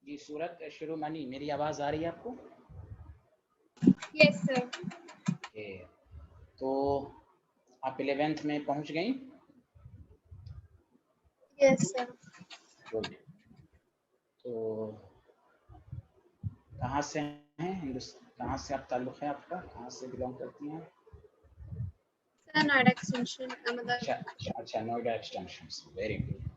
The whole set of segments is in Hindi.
जी सूरत शिरोमणि, मेरी आवाज़ आ रही है आपको? Yes sir. ओके, तो आप 11th में पहुंच गई? Yes sir. गुड। तो कहाँ से हैं? हिंदुस्तान कहाँ से आप ताल्लुक़ है आपका? कहाँ से बिलोंग करती हैं? सर नोएडा एक्सटेंशन अच्छा मतलब। अच्छा, नोएडा एक्सटेंशन से, वेरी गुड।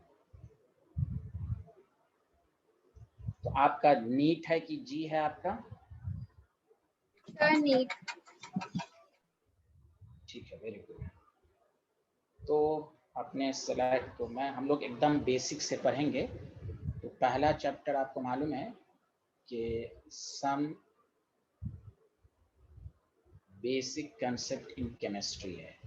तो आपका नीट है कि जी है आपका? Sir NEET. ठीक है, वेरी गुड। तो अपने स्लाइड तो हम लोग एकदम बेसिक से पढ़ेंगे। तो पहला चैप्टर आपको मालूम है कि some basic concept in chemistry है।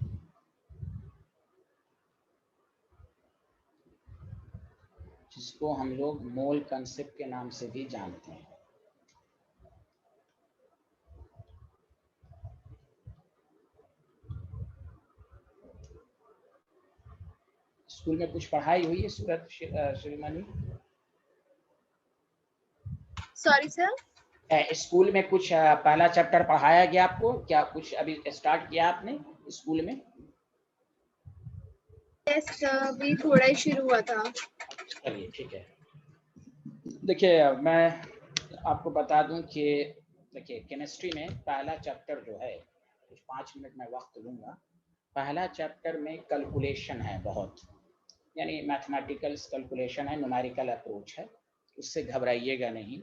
जिसको हम लोग मोल कंसेप्ट के नाम से भी जानते हैं। स्कूल में कुछ पढ़ाई हुई है सूरत श्रीमानी? Sorry sir. स्कूल में कुछ पहला चैप्टर पढ़ाया गया आपको क्या? कुछ अभी स्टार्ट किया आपने स्कूल में? यस सर, अभी थोड़ा ही शुरू हुआ था। चलिए ठीक है। देखिए मैं आपको बता दूं कि देखिए केमिस्ट्री में पहला चैप्टर जो है, कुछ 5 मिनट में वक्त लूँगा। पहला चैप्टर में कैलकुलेशन है बहुत, यानी मैथमेटिकल कैलकुलेशन है, न्यूमेरिकल अप्रोच है। उससे घबराइएगा नहीं,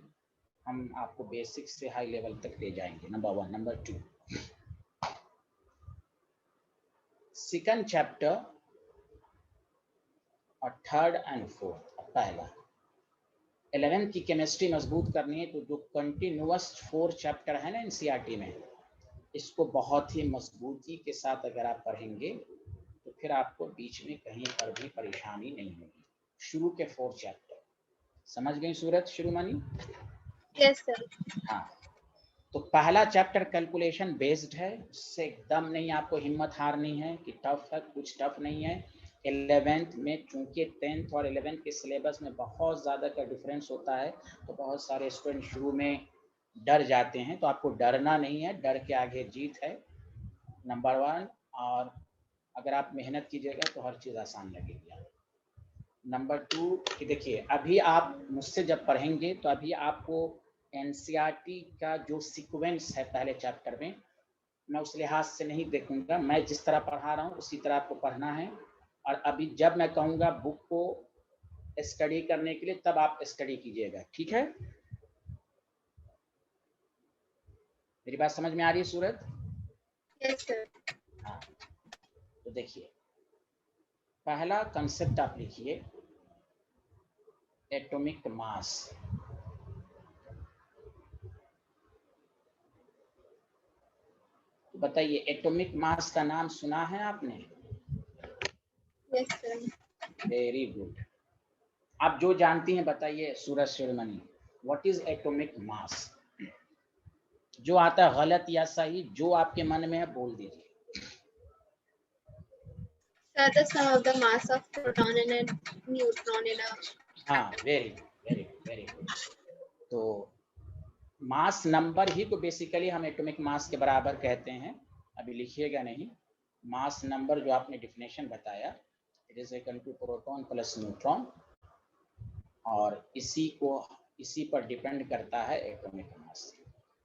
हम आपको बेसिक से हाई लेवल तक ले जाएंगे। नंबर 1। नंबर 2, सेकंड चैप्टर और थर्ड एंड फोर्थ। पहला 11th की केमिस्ट्री मजबूत करनी है तो जो कंटिन्यूअस 4 चैप्टर है ना एनसीईआरटी में, इसको बहुत ही मजबूती के साथ अगर आप पढ़ेंगे तो फिर आपको बीच में कहीं पर भी परेशानी नहीं होगी। शुरू के 4 चैप्टर समझ गई सूरत शिरोमणि? Yes sir. हाँ, तो पहला चैप्टर कैलकुलेशन बेस्ड है, उससे एकदम नहीं आपको हिम्मत हारनी है कि टफ है, कुछ टफ नहीं है। 11th में चूंकि 10th और 11th के सिलेबस में बहुत ज़्यादा का डिफरेंस होता है, तो बहुत सारे स्टूडेंट शुरू में डर जाते हैं। तो आपको डरना नहीं है, डर के आगे जीत है, नंबर 1। और अगर आप मेहनत कीजिएगा तो हर चीज़ आसान लगेगी आपको। नंबर 2 कि देखिए अभी आप मुझसे जब पढ़ेंगे तो अभी आपको एनसीईआरटी का जो सीक्वेंस है पहले चैप्टर में, मैं उस लिहाज से नहीं देखूंगा। मैं जिस तरह पढ़ा रहा हूँ उसी तरह आपको पढ़ना है। और अभी जब मैं कहूँगा बुक को स्टडी करने के लिए, तब आप स्टडी कीजिएगा, ठीक है? मेरी बात समझ में आ रही है सूरत? Yes sir. हाँ, तो देखिए पहला कंसेप्ट आप लिखिए, एटॉमिक मास। तो बताइए एटॉमिक मास का नाम सुना है आपने? Yes sir. Very good. आप जो जानती हैं बताइए सूरज शिरोमणि, व्हाट इज एटॉमिक मास? जो आता है गलत या सही, जो आपके मन में है बोल दीजिए। Sir the sum of the mass of proton and neutron in a. हाँ, very good very good very good. तो मास नंबर ही को बेसिकली हम एटॉमिक मास के बराबर कहते हैं। अभी लिखिएगा नहीं, मास नंबर जो आपने डिफिनेशन बताया, it is equal to proton plus neutron, और इसी पर डिपेंड करता है एटॉमिक मास।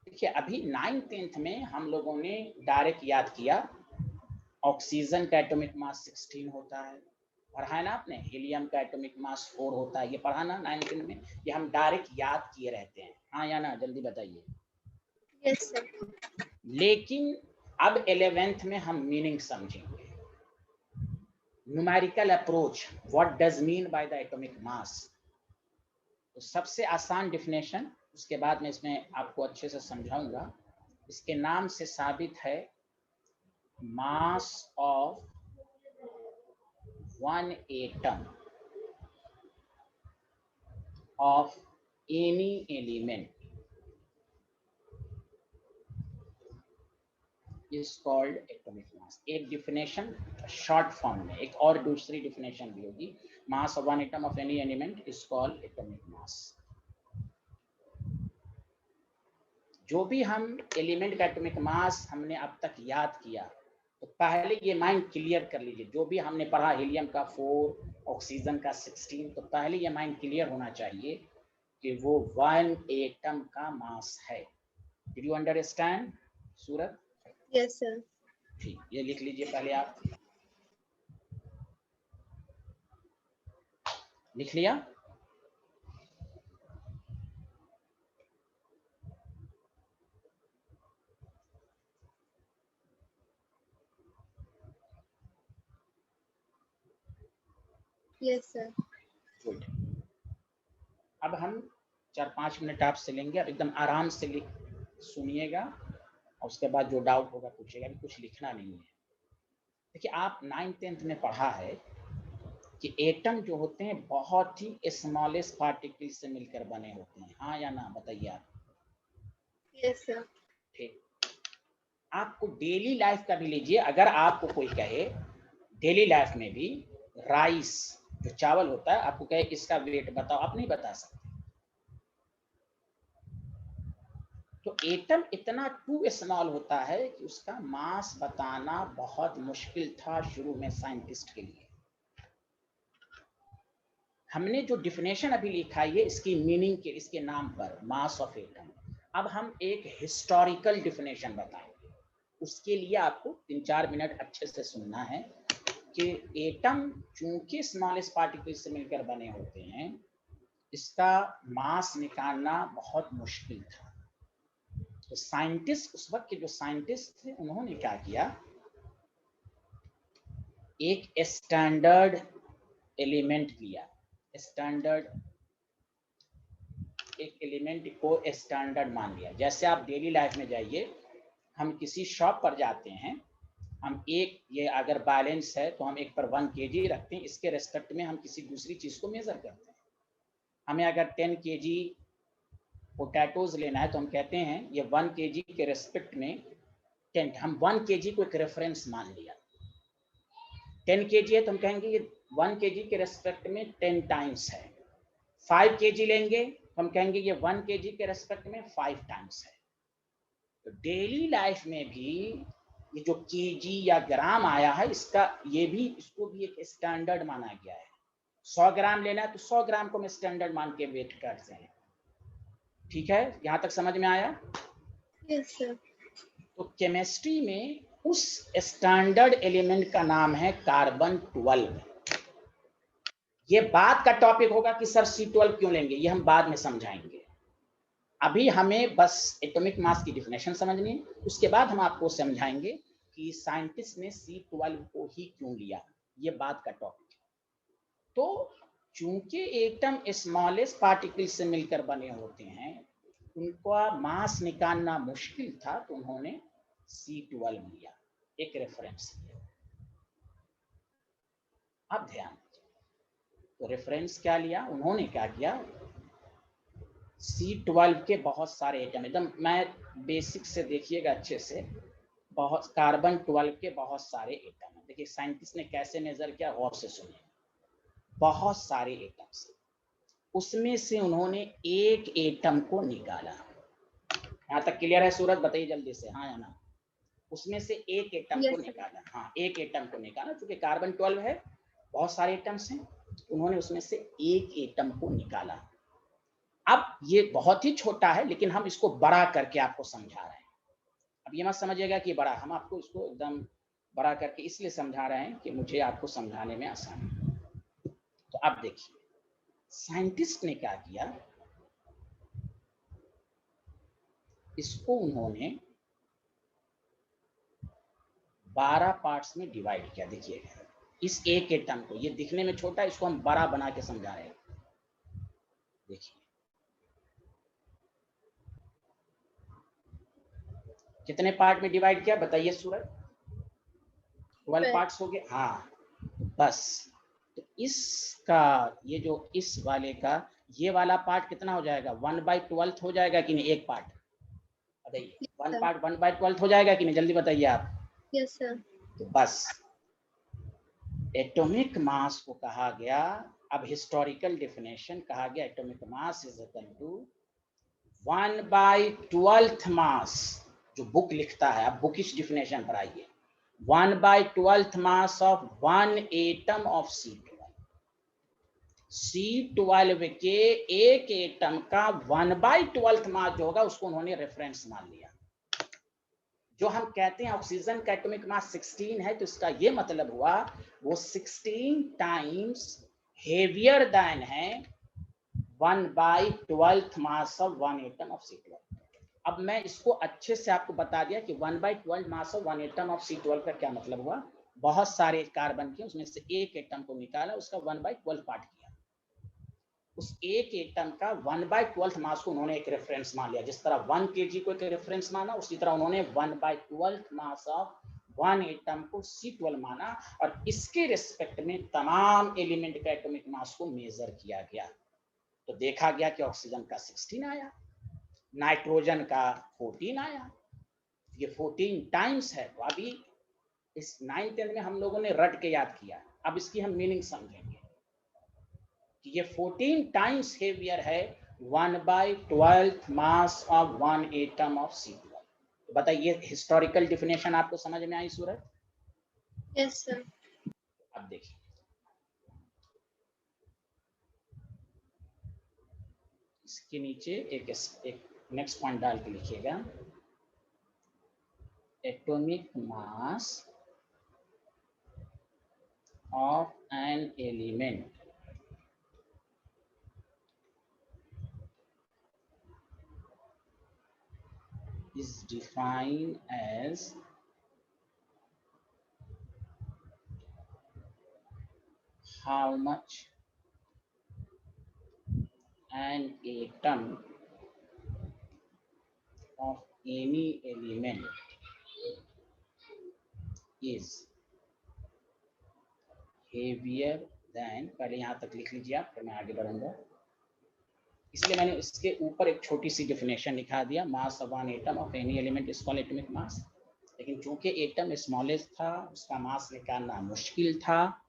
देखिए अभी 9th 10th में हम लोगों ने डायरेक्ट याद किया, ऑक्सीजन का एटॉमिक मास 16 होता है, पढ़ा है ना आपने? हीलियम का एटॉमिक मास 4 होता है, ये पढ़ा ना 9th 10th में? ये हम डायरेक्ट याद किए रहते हैं, हाँ या ना? जल्दी बताइए। Yes sir. लेकिन अब 11th में हम मीनिंग समझेंगे, numerical approach, what does mean by the atomic mass. तो सबसे आसान डिफिनेशन, उसके बाद में इसमें आपको अच्छे से समझाऊंगा। इसके नाम से साबित है, mass of one atom of any element is called atomic mass. एक डिफिनेशन शॉर्ट फॉर्म में, एक और दूसरी डिफिनेशन भी होगी, mass of one atom of any element is called atomic mass. जो भी हम एलिमेंट का एटॉमिक मास हमने अब तक याद किया, तो पहले ये माइंड क्लियर कर लीजिए। जो भी हमने पढ़ा हीलियम का 4, ऑक्सीजन का 16, तो पहले ये माइंड क्लियर होना चाहिए कि वो 1 एटम का मास है। Did you understand Surat? Yes, sir. ठीक, ये लिख लीजिए पहले आप। लिख लिया? Yes, sir. गुड। अब हम 4-5 मिनट आपसे लेंगे, अब एकदम आराम से सुनिएगा और उसके बाद जो डाउट होगा पूछिएगा। अभी कुछ लिखना नहीं है। देखिए, आप 9th-10th में पढ़ा है कि एटम जो होते हैं बहुत ही स्मॉलेस्ट पार्टिकल से मिलकर बने होते हैं, हाँ या ना? बताइए आप। Yes, sir. ठीक, आपको डेली लाइफ का भी लीजिए। अगर आपको कोई कहे डेली लाइफ में भी राइस जो चावल होता है, आपको कहे इसका वेट बताओ, आप नहीं बता सकते। तो एटम इतना टू स्मॉल होता है कि उसका मास बताना बहुत मुश्किल था शुरू में साइंटिस्ट के लिए। हमने जो डिफिनेशन अभी लिखा है, इसकी मीनिंग के, इसके नाम पर, मास ऑफ एटम। अब हम एक हिस्टोरिकल डिफिनेशन बताएंगे। उसके लिए आपको 3-4 मिनट अच्छे से सुनना है कि एटम चूंकि स्मॉलेस्ट पार्टिकल से मिलकर बने होते हैं, इसका मास निकालना बहुत मुश्किल था। तो साइंटिस्ट, उस वक्त के जो साइंटिस्ट थे, उन्होंने क्या किया, एक स्टैंडर्ड एलिमेंट लिया। स्टैंडर्ड, एक एलिमेंट को स्टैंडर्ड मान लिया। जैसे आप डेली लाइफ में जाइए, हम किसी शॉप पर जाते हैं, हम एक, ये अगर बैलेंस है तो हम एक पर 1 kg रखते हैं, इसके रेस्पेक्ट में हम किसी दूसरी चीज को मेजर करते हैं। हमें अगर 10 kg पोटैटोज लेना है तो हम कहते हैं ये 1 kg के रेस्पेक्ट में 10, हम 1 kg को एक रेफरेंस मान लिया। 10 kg है तो हम कहेंगे ये 1 kg के रेस्पेक्ट में 10 टाइम्स है। 5 kg लेंगे तो हम कहेंगे ये 1 kg के रेस्पेक्ट में 5 टाइम्स है। तो डेली लाइफ में भी ये जो केजी या ग्राम आया है, इसका ये भी, इसको भी एक स्टैंडर्ड माना गया है। 100 ग्राम लेना है तो 100 ग्राम को हम स्टैंडर्ड मान के वेट करते हैं। ठीक है, यहां तक समझ में आया? Yes, sir. तो केमिस्ट्री में उस स्टैंडर्ड एलिमेंट का नाम है कार्बन 12। ये बाद का टॉपिक होगा कि सर C12 क्यों लेंगे, ये हम बाद में समझाएंगे। अभी हमें बस एटॉमिक मास की डिफिनेशन समझनी है, उसके बाद हम आपको समझाएंगे कि साइंटिस्ट ने C12 को ही क्यों लिया, ये बात का टॉपिक है। तो चूंकि एटम स्मॉलेस्ट पार्टिकल से मिलकर बने होते हैं, उनका मास निकालना मुश्किल था, तो उन्होंने C12 लिया, एक रेफरेंस लिया। अब ध्यान दीजिए, तो रेफरेंस क्या लिया उन्होंने, क्या किया, C12 के बहुत सारे एटम, एकदम मैं बेसिक से देखिएगा अच्छे से, बहुत कार्बन 12 के बहुत सारे एटम है। देखिए साइंटिस्ट ने कैसे मेजर किया, गौर से सुनिए। बहुत सारे एटम्स, उसमें से उन्होंने एक एटम को निकाला। यहाँ तक क्लियर है सूरज? बताइए जल्दी से, हाँ या ना? उसमें से एक एटम Yes, को sir. निकाला। हाँ, एक एटम को निकाला, क्योंकि कार्बन 12 है, बहुत सारे एटम्स हैं, उन्होंने उसमें से एक एटम को निकाला। अब ये बहुत ही छोटा है, लेकिन हम इसको बड़ा करके आपको समझा रहे हैं। अब ये मत समझिएगा कि बड़ा, हम आपको इसको एकदम बड़ा करके इसलिए समझा रहे हैं कि मुझे आपको समझाने में आसानी है। तो अब देखिए साइंटिस्ट ने क्या किया, इसको उन्होंने 12 पार्ट्स में डिवाइड किया। देखिएगा इस एक एटम को, ये दिखने में छोटा है, इसको हम बड़ा बना के समझा रहे हैं। देखिए कितने पार्ट में डिवाइड किया, बताइए सूरज? 12 पार्ट्स हो गए। हाँ, बस तो इसका, ये जो इस वाले का ये वाला पार्ट कितना हो जाएगा, 1/12 हो जाएगा कि नहीं? एक पार्ट, बताइए, Yes, वन sir. पार्ट 1/12 हो जाएगा कि नहीं? जल्दी बताइए आप। Yes, sir. तो बस एटॉमिक मास को कहा गया, अब हिस्टोरिकल डेफिनेशन कहा गया, atomic mass is equal to 1/12 mass, जो बुक लिखता है, आप बुकिश डिफिनेशन पर आइए, 1/12 mass of 1 atom of C12। C12 के एक एटम का 1/12 मास जो होगा उसको उन्होंने रेफरेंस मान लिया। जो हम कहते हैं ऑक्सीजन का एटॉमिक मास 16 है, तो इसका ये मतलब हुआ वो 16 टाइम्स हेवियर देन है 1/12 mass of 1 atom of C12। अब मैं इसको अच्छे से आपको बता दिया कि 1/12 mass of 1 atom of C12 का क्या मतलब हुआ। बहुत सारे कार्बन के उसमें से एक एटम को निकाला, उसका 1/12 पार्ट किया, उस एक एटम का 1/12 मास को उन्होंने एक रेफरेंस मान लिया। जिस तरह 1 kg को एक रेफरेंस माना, उसी तरह उन्होंने 1/12 मास ऑफ 1 एटम को C12 माना, और इसके रिस्पेक्ट में तमाम एलिमेंट का एटॉमिक मास को मेजर किया गया। तो देखा गया कि ऑक्सीजन का 16 आया, नाइट्रोजन का 14 आया, ये 14 टाइम्स है। तो अभी इस 9th 10th में हम लोगों ने रट के याद किया, अब इसकी हम मीनिंग समझेंगे कि ये 14 टाइम्स हेवियर है 1/12 mass of 1 atom of C12। तो बताइए, हिस्टोरिकल डिफिनेशन आपको समझ में आई सूरत? Yes sir. अब देखिए, इसके नीचे एक नेक्स्ट पॉइंट डाल के लिखिएगा, atomic mass of an element is defined as how much an atom of any element is heavier than, पहले यहाँ तक लिख लीजिए आप, फिर मैं आगे बढ़ूंगा। इसलिए मैंने इसके ऊपर एक छोटी सी डिफिनेशन लिखा दिया, mass of one atom of any element is called atomic mass. लेकिन चूंकि एटम स्मॉलेस्ट था, उसका मास निकालना मुश्किल था,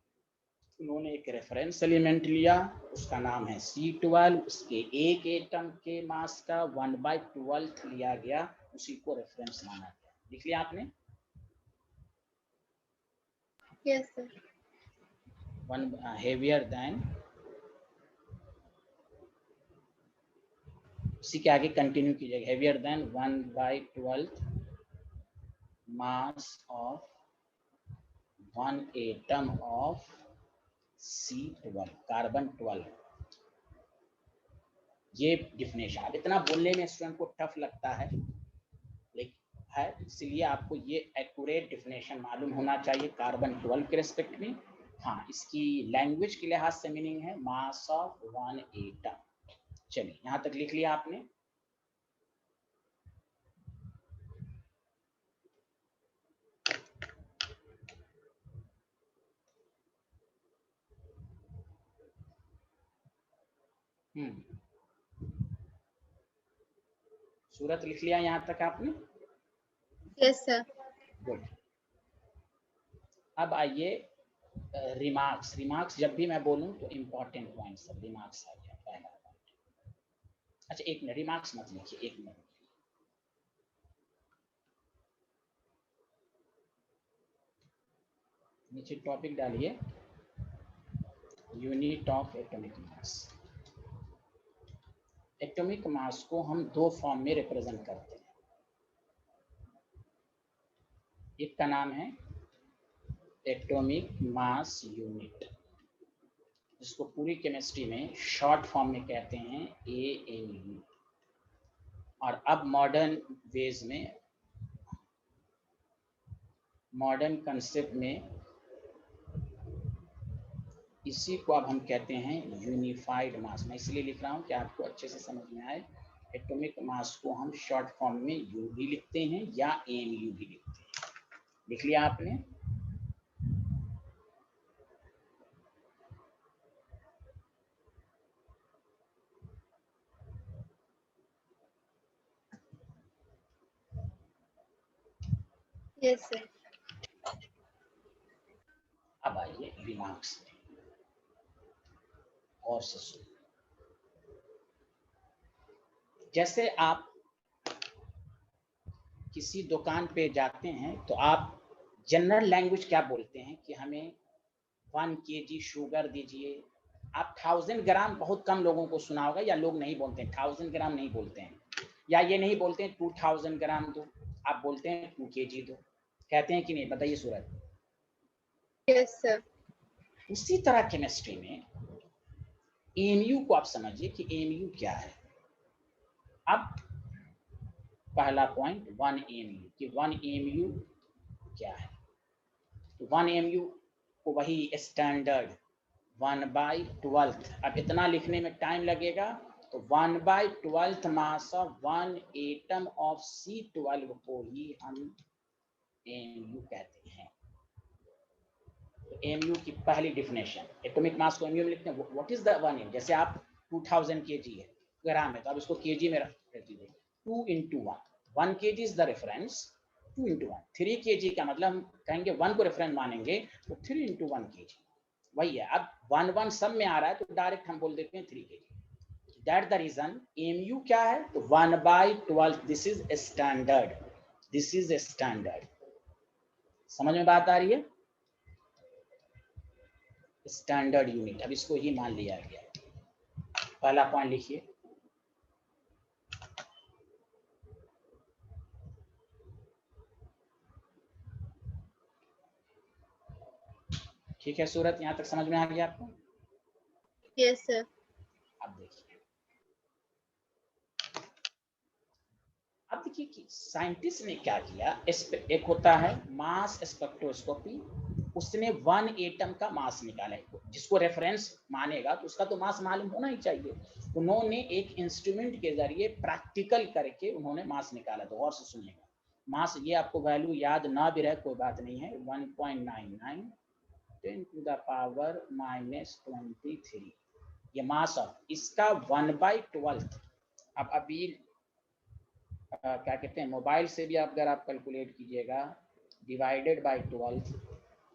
उन्होंने एक रेफरेंस एलिमेंट लिया, उसका नाम है C12। उसके एक एटम के मास का 1/12 लिया गया, उसी को रेफरेंस माना गया। लिख लिया आपने? Yes sir. One heavier than, उसी के आगे कंटिन्यू कीजिएगा, heavier than 1/12 mass of 1 atom of C12, carbon 12। ये डिफिनेशन, अब इतना बोलने में स्टूडेंट को टफ लगता है, लेकिन है, इसलिए आपको ये एक्यूरेट डिफिनेशन मालूम होना चाहिए कार्बन 12 के रेस्पेक्ट में। हाँ, इसकी लैंग्वेज के लिहाज से मीनिंग है मास ऑफ 1 एटम। चलिए, यहाँ तक लिख लिया आपने? सूरत लिख लिया यहाँ तक आपने? Yes sir. गुड। अब आइए रिमार्क्स। रिमार्क्स जब भी मैं बोलूं तो इंपॉर्टेंट पॉइंट सब रिमार्क्स आ गया, पहला पॉइंट। अच्छा, एक मिनट, रिमार्क्स मत लिखिए, एक मिनट। नीचे टॉपिक डालिए, unit of atomic mass. Atomic mass को हम दो फॉर्म में रिप्रेजेंट करते हैं। एक का नाम है एटॉमिक मास यूनिट, जिसको पूरी केमिस्ट्री में शॉर्ट फॉर्म में कहते हैं AMU। और अब मॉडर्न वेज में, मॉडर्न कंसेप्ट में, इसी को अब हम कहते हैं यूनिफाइड मास। मैं इसलिए लिख रहा हूँ कि आपको अच्छे से समझ में आए। एटॉमिक मास को हम शॉर्ट फॉर्म में U भी लिखते हैं या AMU भी लिखते हैं। लिख लिया आपने? Yes sir. अब आइए रिमार्क्स और से सुन। जैसे आप किसी दुकान पे जाते हैं तो आप जनरल लैंग्वेज क्या बोलते हैं कि हमें 1 kg शुगर दीजिए। आप 1000 ग्राम बहुत कम लोगों को सुना होगा, या लोग नहीं बोलते हैं 1000 ग्राम नहीं बोलते हैं, या ये नहीं बोलते हैं 2000 ग्राम दो, आप बोलते हैं 2 kg दो, कहते हैं कि नहीं? बताइए सूरज। Yes sir. उसी तरह केमिस्ट्री में एमयू को आप समझिए कि एमयू क्या है। अब पहला पॉइंट 1 एमयू कि 1 एमयू क्या है। तो 1 एमयू को वही स्टैंडर्ड 1/12। अब इतना लिखने में टाइम लगेगा, तो 1/12 mass of 1 atom of C12 को ही हम एमयू कहते हैं। तो एमयू की पहली डिफिनेशन, एटॉमिक मास को एमयू में लिखते हैं। What is the 1 M? जैसे आप 2000 kg है, ग्राम है, तो आप इसको केजी में रख दीजिए। 2 into 1, 1 kg is the reference, 2 into 1। 3 kg का मतलब हम कहेंगे 1 को रेफरेंस मानेंगे, तो 3 into 1 kg वही है। अब 1 सब में आ रहा है तो डायरेक्ट हम बोल देते हैं 3 kg। That the reason AMU क्या है, तो 1/12। This is standard, this is standard. समझ में बात आ रही है? स्टैंडर्ड यूनिट, अब इसको ही मान लिया गया। पहला पॉइंट लिखिए। ठीक है सूरत, यहां तक समझ में आ गया आपको? Yes sir. अब देखिए, अब देखिए कि साइंटिस्ट ने क्या किया। एक होता है मास स्पेक्ट्रोस्कोपी, उसने 1 एटम का मास निकाला है, जिसको रेफरेंस मानेगा तो उसका तो मास मालूम होना ही चाहिए। उन्होंने एक इंस्ट्रूमेंट के जरिए प्रैक्टिकल करके उन्होंने मास निकाला। तो और से सुनिएगा, मास ये आपको वैल्यू याद ना भी रहे कोई बात नहीं है, 1.99 10 to the power -23 ये मास ऑफ इसका 1/12। अब अभी क्या कहते हैं, मोबाइल से भी अगर आप कैलकुलेट कीजिएगा डिवाइडेड बाय 12,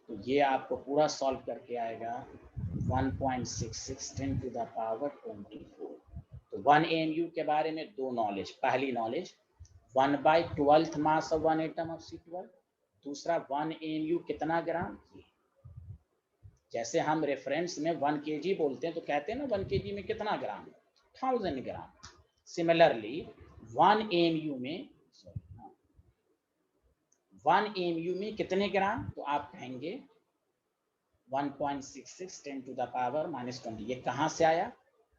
तो ये आपको पूरा सॉल्व करके आएगा 1.66 10 to the power 24। तो 1 एमयू के बारे में दो नॉलेज। पहली knowledge 1/12 mass of 1 atom of C12, दूसरा 1 एमयू कितना ग्राम। जैसे हम रेफरेंस में 1 kg बोलते हैं तो कहते हैं ना 1 kg में कितना ग्राम, 1000 ग्राम। सिमिलरली 1 एमयू में 1 एमयू में कितने ग्राम, तो आप कहेंगे 1.66 10 to the power -20। ये कहाँ से आया,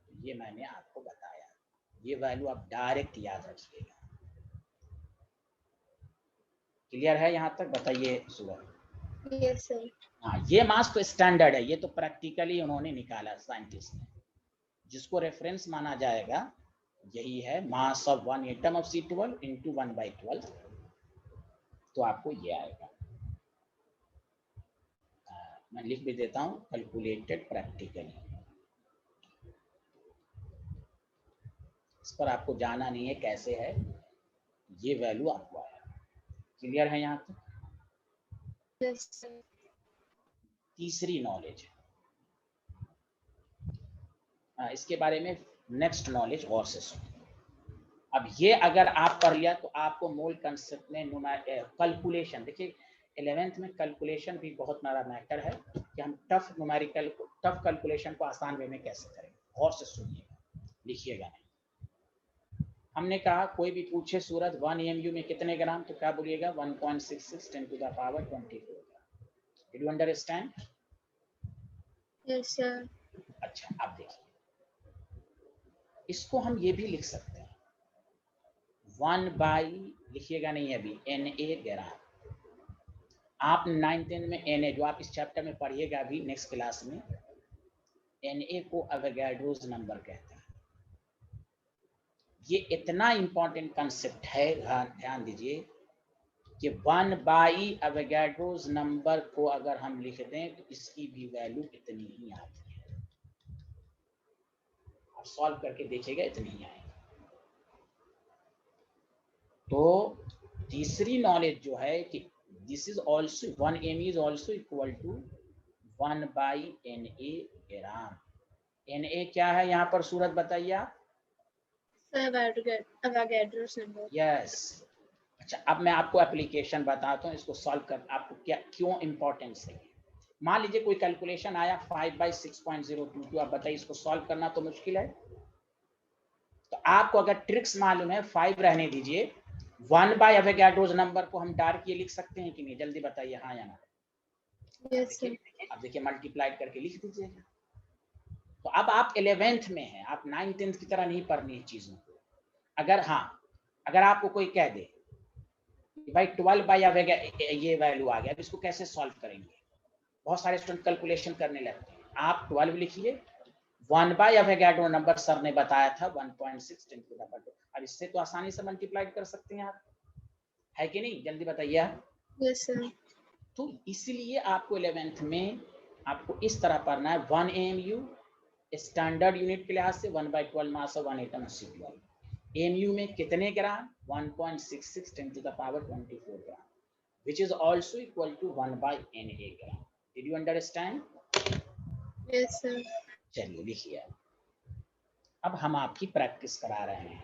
ये मैंने आपको बताया। ये वैल्यू आप डायरेक्ट याद रखिएगा। क्लियर है यहाँ तक? बताइए सुबह। Yes sir. हाँ, ये मास तो स्टैंडर्ड है, ये तो प्रैक्टिकली उन्होंने निकाला साइंटिस्ट ने। जिसको रेफरेंस माना जाएगा यही है मास of 1 atom of C12 into 1/12। तो आपको ये आएगा, मैं लिख भी देता हूँ, कैलकुलेटेड प्रैक्टिकली। इस पर आपको जाना नहीं है कैसे है, ये वैल्यू आपको आया। क्लियर है यहाँ तक? Yes sir. तीसरी नॉलेज, इसके बारे में नेक्स्ट नॉलेज और से सुनिए। अब ये अगर आप पढ़ लिया तो आपको मूल कंसेप्ट में कैलकुलेशन, देखिए 11th में कैलकुलेशन भी बहुत बड़ा मैटर है कि हम टफ न्यूमेरिकल को, टफ कैलकुलेशन को आसान वे में कैसे करें। और से सुनिएगा, लिखिएगा नहीं। हमने कहा कोई भी पूछे सूरत 1 एमयू में कितने ग्राम, तो क्या बोलिएगा 1.66 10 to the power 24। Did you understand? Yes sir. अच्छा, अब देखिए इसको हम ये भी लिख सकते हैं 1 बाई, लिखिएगा नहीं अभी, Na ग्राम। आप 9th में Na, जो आप इस चैप्टर में पढ़िएगा अभी नेक्स्ट क्लास में, Na को अवोगाड्रोस नंबर कहते हैं। ये इतना इंपॉर्टेंट कंसेप्ट है, ध्यान दीजिए कि 1 बाई अवोगाड्रोस नंबर को अगर हम लिख दें तो इसकी भी वैल्यू इतनी ही आती है। आप सॉल्व करके देखिएगा, इतनी ही आएगी। तो तीसरी नॉलेज जो है कि this is also 1 M is also equal to 1 by Na gram. Na क्या है यहाँ पर सूरत बताइए आप? Avogadro's number. यस। अच्छा, अब मैं आपको एप्लीकेशन बताता हूँ, इसको सॉल्व कर आपको क्या क्यों इम्पोर्टेंस है। मान लीजिए कोई कैलकुलेशन आया 5/6.022, आप बताइए इसको सॉल्व करना तो मुश्किल है। तो आपको अगर ट्रिक्स मालूम है, 5 रहने दीजिए, 1/एवोगाड्रोस नंबर को हम डायरेक्ट ये लिख सकते हैं कि नहीं, जल्दी बताइए हाँ या ना। Yes, sir. अब देखिए मल्टीप्लाइड करके लिख दीजिएगा। तो अब आप 11th में हैं, आप 9th 10th की तरह नहीं पढ़नी है चीजों को। अगर हाँ, अगर आपको कोई कह दे भाई 12/एवोगा ये वैल्यू आ गया, अब इसको कैसे सॉल्व करेंगे, बहुत सारे स्टूडेंट कैलकुलेशन करने लगते हैं। आप 12 लिखिए, 1/एवोगाड्रो नंबर सर ने बताया था 1.6 × 10⁻²। अब इससे तो आसानी से मल्टीप्लाई कर सकते हैं आप, है कि नहीं, जल्दी बताइए आप। Yes, sir. तो इसलिए आपको 11th में आपको इस तरह पढ़ना है, 1 AMU स्टैंडर्ड यूनिट के लिहाज से 1/12 mass of 1 atom C12। AMU में कितने ग्राम, 1.66 × 10⁻24 ग्राम, which is also equal to 1/Na gram. Did you understand? Yes, sir. चलिए लिखिए, अब हम आपकी प्रैक्टिस करा रहे हैं।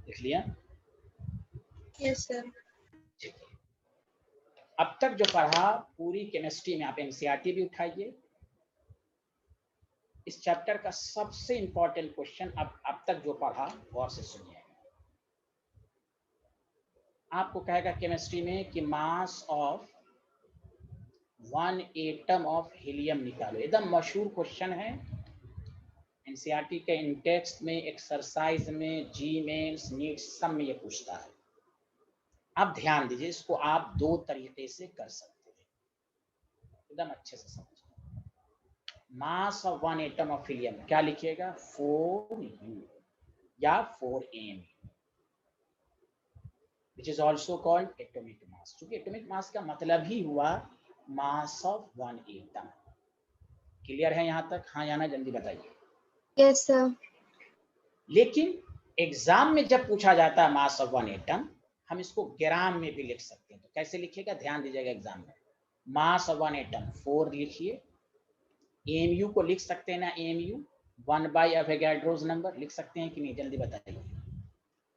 लिख लिया? Yes, sir. अब तक जो पढ़ा पूरी केमिस्ट्री में आप एनसीईआरटी भी उठाइए, इस चैप्टर का सबसे इंपॉर्टेंट क्वेश्चन अब तक जो पढ़ा गौर से सुनिए। आपको कहेगा केमिस्ट्री में कि मास ऑफ 1 एटम ऑफ हीलियम निकालो, एकदम मशहूर क्वेश्चन है एनसीईआरटी के इंटेक्स्ट में, एक्सरसाइज में, जी मेंस, नीट्स सब में ये पूछता है। अब ध्यान दीजिए, इसको आप दो तरीके से कर सकते हैं, एकदम अच्छे से समझिए। मास ऑफ 1 एटम ऑफ हीलियम क्या लिखिएगा, 4U या 4m, which is also called atomic mass। क्योंकि एटॉमिक मास का मतलब ही हुआ मास ऑफ 1 एटम। क्लियर है यहाँ तक, हाँ या ना, जल्दी बताइए। Yes, sir. लेकिन एग्जाम में जब पूछा जाता है मास ऑफ 1 एटम, हम इसको ग्राम में भी लिख सकते हैं। तो कैसे लिखिएगा, ध्यान दीजिएगा एग्जाम में। मास ऑफ 1 एटम 4 लिखिए, एमयू को लिख सकते हैं ना, एमयू 1/एवोगाड्रोस नंबर लिख सकते हैं कि नहीं, जल्दी बताइए।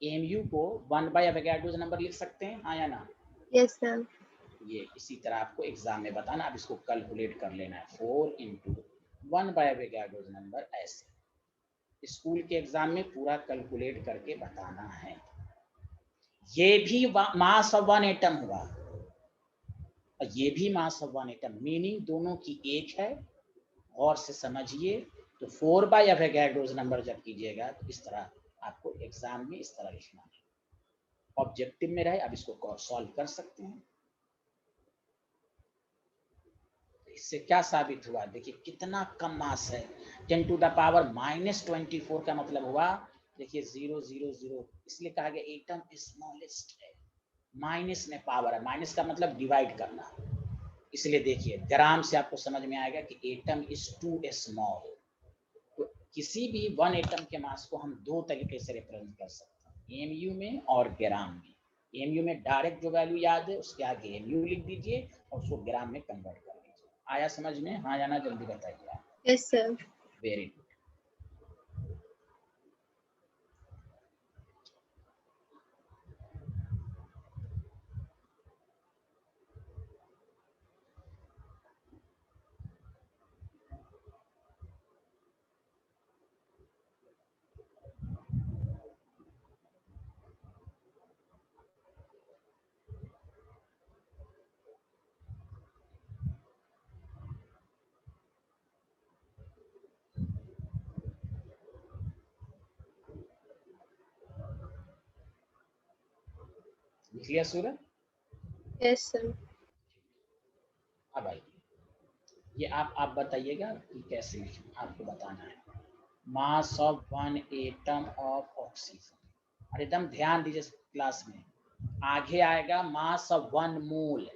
एमयू को 1/एवोगाड्रोस नंबर लिख सकते हैं, हाँ या ना। Yes, sir. ये इसी तरह आपको एग्जाम में बताना। अब इसको कैलकुलेट कर लेना है, 4 × 1/एवोगाड्रोस नंबर, ऐसे स्कूल के एग्जाम में पूरा कैलकुलेट करके बताना है। ये भी मास ऑफ 1 एटम हुआ और ये भी मास ऑफ 1 एटम, मीनिंग दोनों की एक है। और से समझिए, तो 4/एवोगाड्रोस नंबर जब कीजिएगा तो इस तरह आपको एग्जाम में इस तरह लिखना है, ऑब्जेक्टिव में रहे। अब इसको सॉल्व कर सकते हैं। इससे क्या साबित हुआ, देखिए कितना कम मास है, 10⁻⁻24 का मतलब हुआ, देखिए 0 0 0, इसलिए कहा गया एटम स्मॉलेस्ट है। माइनस में पावर है, माइनस का मतलब डिवाइड करना, इसलिए देखिए ग्राम से आपको समझ में आएगा कि एटम इज टू स्मॉल। तो किसी भी 1 एटम के मास को हम दो तरीके से रिप्रेजेंट कर सकते हैं, एमयू में और ग्राम में। एमयू में डायरेक्ट जो वैल्यू याद है उसके आगे एमयू लिख दीजिए और उसको ग्राम में कन्वर्ट कर दीजिए। आया समझ में, हाँ या ना, जल्दी बताइए। Yes, sir. Very good. लिख लिया सूरज? Yes, sir. अब आइए, ये आप बताइएगा कि कैसे लिखें, आपको बताना है। Mass of one atom of oxygen. और एकदम ध्यान दीजिए क्लास में, आगे आएगा मास ऑफ वन मोल।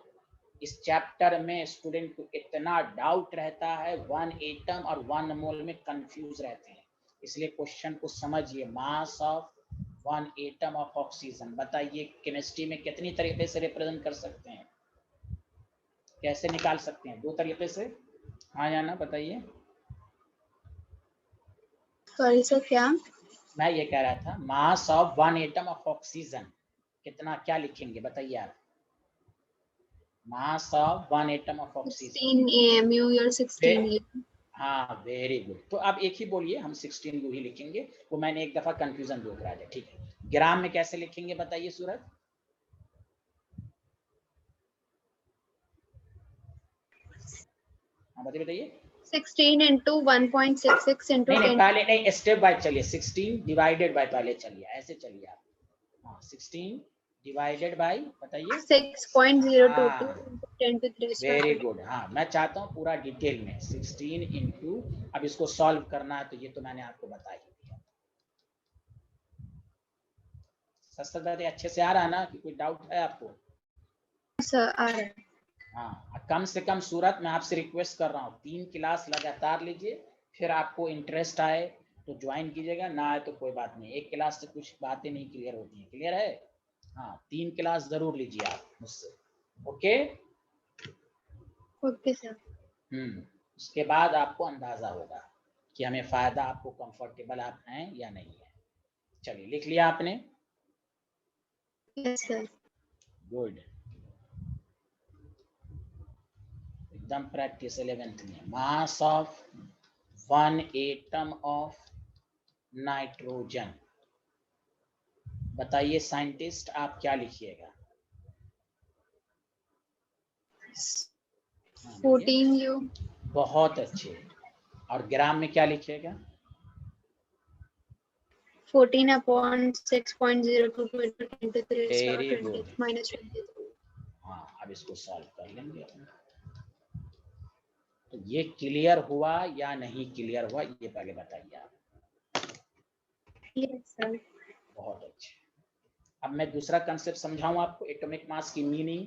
इस चैप्टर में स्टूडेंट को इतना डाउट रहता है, वन एटम और वन मोल में कंफ्यूज रहते हैं, इसलिए क्वेश्चन को समझिए। Mass of one atom of oxygen, बताइए केमिस्ट्री में कितनी तरीके से रिप्रेजेंट कर सकते हैं, कैसे निकाल सकते हैं? 2 तरीके से। हाँ या ना बताइए। सॉरी सर, क्या? मैं ये कह रहा था mass of one atom of oxygen कितना, क्या लिखेंगे बताइए आप? Mass of one atom of oxygen 16 AMU or 16 U? हाँ वेरी गुड। तो आप एक ही बोलिए, हम 16 यू ही लिखेंगे, वो मैंने एक दफा कंफ्यूजन दूर करा दिया। ठीक है, ग्राम में कैसे लिखेंगे बताइए सूरज? हाँ बताइए। 16 into 1.66 into नहीं 10. पहले नहीं, स्टेप बाय चलिए। 16 डिवाइडेड बाय, पहले चलिए ऐसे चलिए आप। हाँ 16 डिवाइडेड बाय, बताइए। 6.022 हाँ into 10 to the raised very by 2. Good. हाँ मैं चाहता हूँ पूरा डिटेल में 16 इंटू, अब इसको सॉल्व करना है तो ये तो मैंने आपको बता ही दिया। सस्ता अच्छे से आ रहा है ना, कि कोई डाउट है आपको? Sir, आ रहा है। हाँ कम से कम सूरत मैं आपसे रिक्वेस्ट कर रहा हूँ 3 क्लास लगातार लीजिए, फिर आपको इंटरेस्ट आए तो ज्वाइन कीजिएगा, ना आए तो कोई बात नहीं, एक क्लास से कुछ बातें नहीं क्लियर होती हैं। क्लियर है? हाँ 3 क्लास जरूर लीजिए आप मुझसे। ओके। Okay sir. उसके बाद आपको अंदाजा होगा कि हमें फायदा, आपको कंफर्टेबल आप हैं या नहीं है। चलिए लिख लिया आपने? Yes sir. गुड, एकदम प्रैक्टिस 11th में। Mass of one atom of nitrogen, बताइए साइंटिस्ट आप क्या लिखिएगा? 14 U। बहुत अच्छे। और ग्राम में क्या लिखिएगा? 14 upon 6.02 into 10 to the raised by very 20 good. minus 23. हाँ अब इसको सॉल्व कर लेंगे। तो ये क्लियर हुआ या नहीं क्लियर हुआ, ये पहले बताइए आप। Yes sir. बहुत अच्छे। अब मैं दूसरा कंसेप्ट समझाऊं आपको, एटॉमिक मास की मीनिंग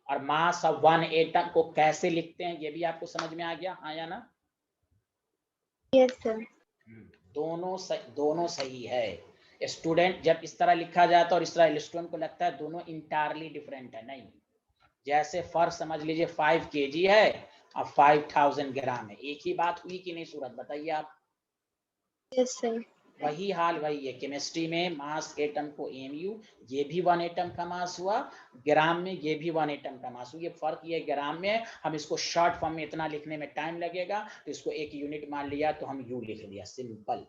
और मास ऑफ वन एटम को कैसे लिखते हैं, ये भी आपको समझ में आ गया? हाँ या ना? Yes sir. दोनों सही है। स्टूडेंट जब इस तरह लिखा जाता है और इस तरह स्टूडेंट को लगता है दोनों इंटायरली डिफरेंट है, नहीं। जैसे फर्क समझ लीजिए 5 kg है और 5000 ग्राम है, एक ही बात हुई कि नहीं सूरत, बताइए आप? Yes sir. वही हाल वही है केमिस्ट्री में। मास एटम को एमयू, ये भी 1 एटम का मास हुआ, ग्राम में ये भी 1 एटम का मास हुआ। ये फर्क ये ग्राम में, हम इसको शॉर्ट फॉर्म में इतना लिखने में टाइम लगेगा, तो इसको एक यूनिट मान लिया तो हम यू लिख दिया, सिंपल।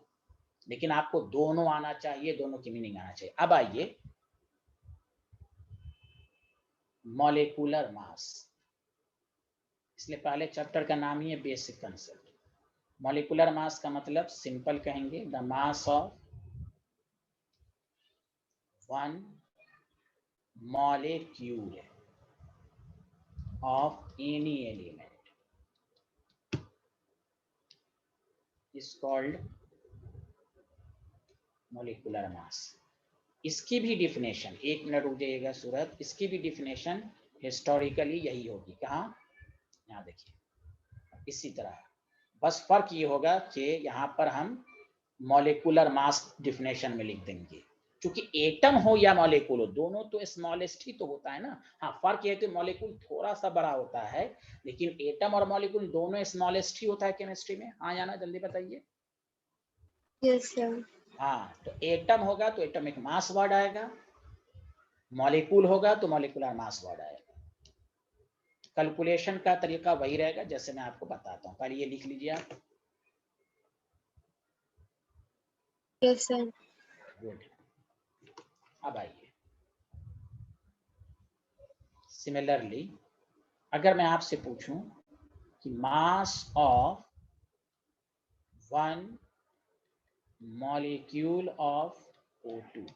लेकिन आपको दोनों आना चाहिए, दोनों की मीनिंग आना चाहिए। अब आइए मॉलिक्यूलर मास, इसलिए पहले चैप्टर का नाम ही है बेसिक कंसेप्ट। मॉलिक्यूलर मास का मतलब सिंपल कहेंगे, the mass of one molecule of any element is called molecular mass। इसकी भी डिफिनेशन, एक मिनट रुक जाइएगा सूरत, इसकी भी डिफिनेशन हिस्टोरिकली यही होगी। कहाँ? यहाँ देखिए इसी तरह, बस फर्क ये होगा कि यहाँ पर हम मॉलिक्यूलर मास डिफिनेशन में लिख देंगे, क्योंकि एटम हो या मॉलिक्यूल हो, दोनों तो स्मॉलेस्ट ही तो होता है ना। हाँ फर्क ये है कि मॉलिक्यूल थोड़ा सा बड़ा होता है, लेकिन एटम और मॉलिक्यूल दोनों स्मॉलेस्ट ही होता है केमिस्ट्री में। हाँ या ना, जल्दी बताइए। Yes sir. हाँ तो एटम होगा तो एटॉमिक मास वर्ड आएगा, मॉलिक्यूल होगा तो मॉलिक्यूलर मास वर्ड आएगा। कैलकुलेशन का तरीका वही रहेगा जैसे मैं आपको बताता हूँ, पहले ये लिख लीजिए आप। Yes sir. गुड। अब आइए सिमिलरली, अगर मैं आपसे पूछूं कि mass of one molecule of O2,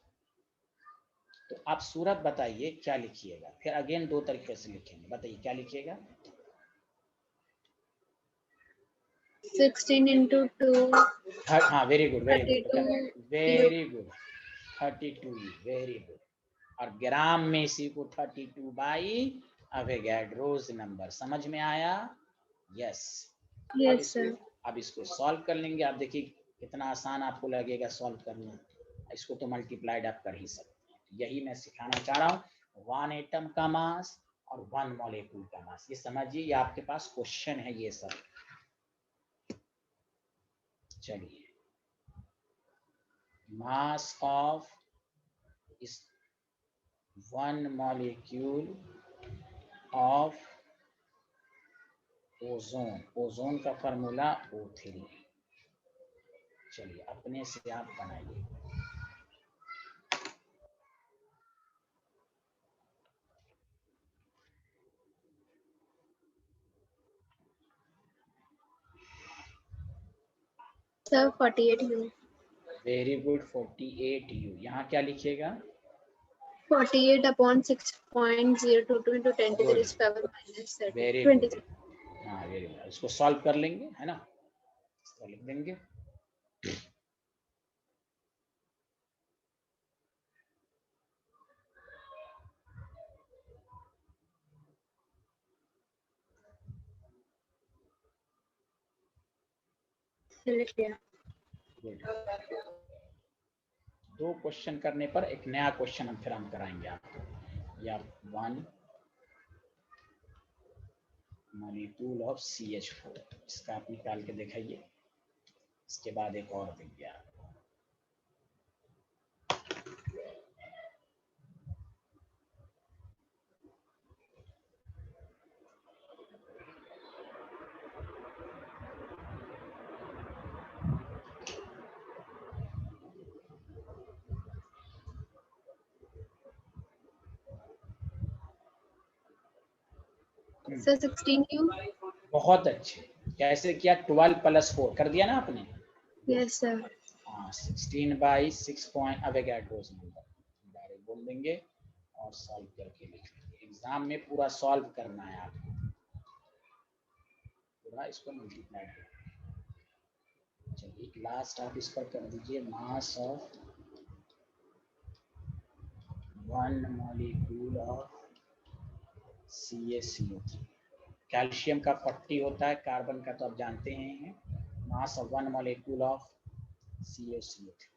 तो आप सूरत बताइए क्या लिखिएगा? फिर अगेन 2 तरीके से लिखेंगे, बताइए क्या लिखिएगा? 16 into 2. हाँ very good 32 very good 32 very good. और ग्राम में इसी को 32 बाई अवोगाड्रोस नंबर। समझ में आया? यस। Yes sir. अब इसको सॉल्व कर लेंगे। आप देखिए कितना आसान आपको लगेगा सॉल्व करना। इसको तो मल्टीप्लाइड आप कर ही सकते हैं। यही मैं सिखाना चाह रहा हूँ। 1 एटम का मास और 1 मॉलिक्यूल का मास, ये समझिए, ये आपके पास क्वेश्चन है ये सब। चलिए, मास ऑफ इस 1 मॉलिक्यूल ऑफ ओजोन, ओजोन का फॉर्मूला O3। चलिए अपने से आप बनाइए। Sir 48 U। Very good 48 U। यहाँ क्या लिखिएगा? 48 upon 6.022 into 10 to the raised power minus 30. Very 20. Good. हाँ वेरी गुड। इसको सॉल्व कर लेंगे, है ना? इसको लिख देंगे। गुड। 2 क्वेश्चन करने पर एक नया क्वेश्चन हम फिर हम कराएंगे आपको। या 1 मॉलिक्यूल ऑफ CH4, इसका आप निकाल के दिखाइए। इसके बाद एक और देंगे आप। Sir 16 U। बहुत अच्छे। कैसे किया? 12 + 4 कर दिया ना आपने? Yes sir. हाँ 16 बाई 6 पॉइंट अवोगाड्रोस नंबर डायरेक्ट बोल देंगे और सॉल्व करके लिख लेंगे। एग्जाम में पूरा सॉल्व करना है आपको, पूरा इसको मल्टीप्लाई करना। चलिए एक लास्ट आप इस पर कर दीजिए। मास of 1 molecule of CaCO3। Calcium का 40 होता है, कार्बन का तो आप जानते हैं। मास of 1 molecule of CaCO3।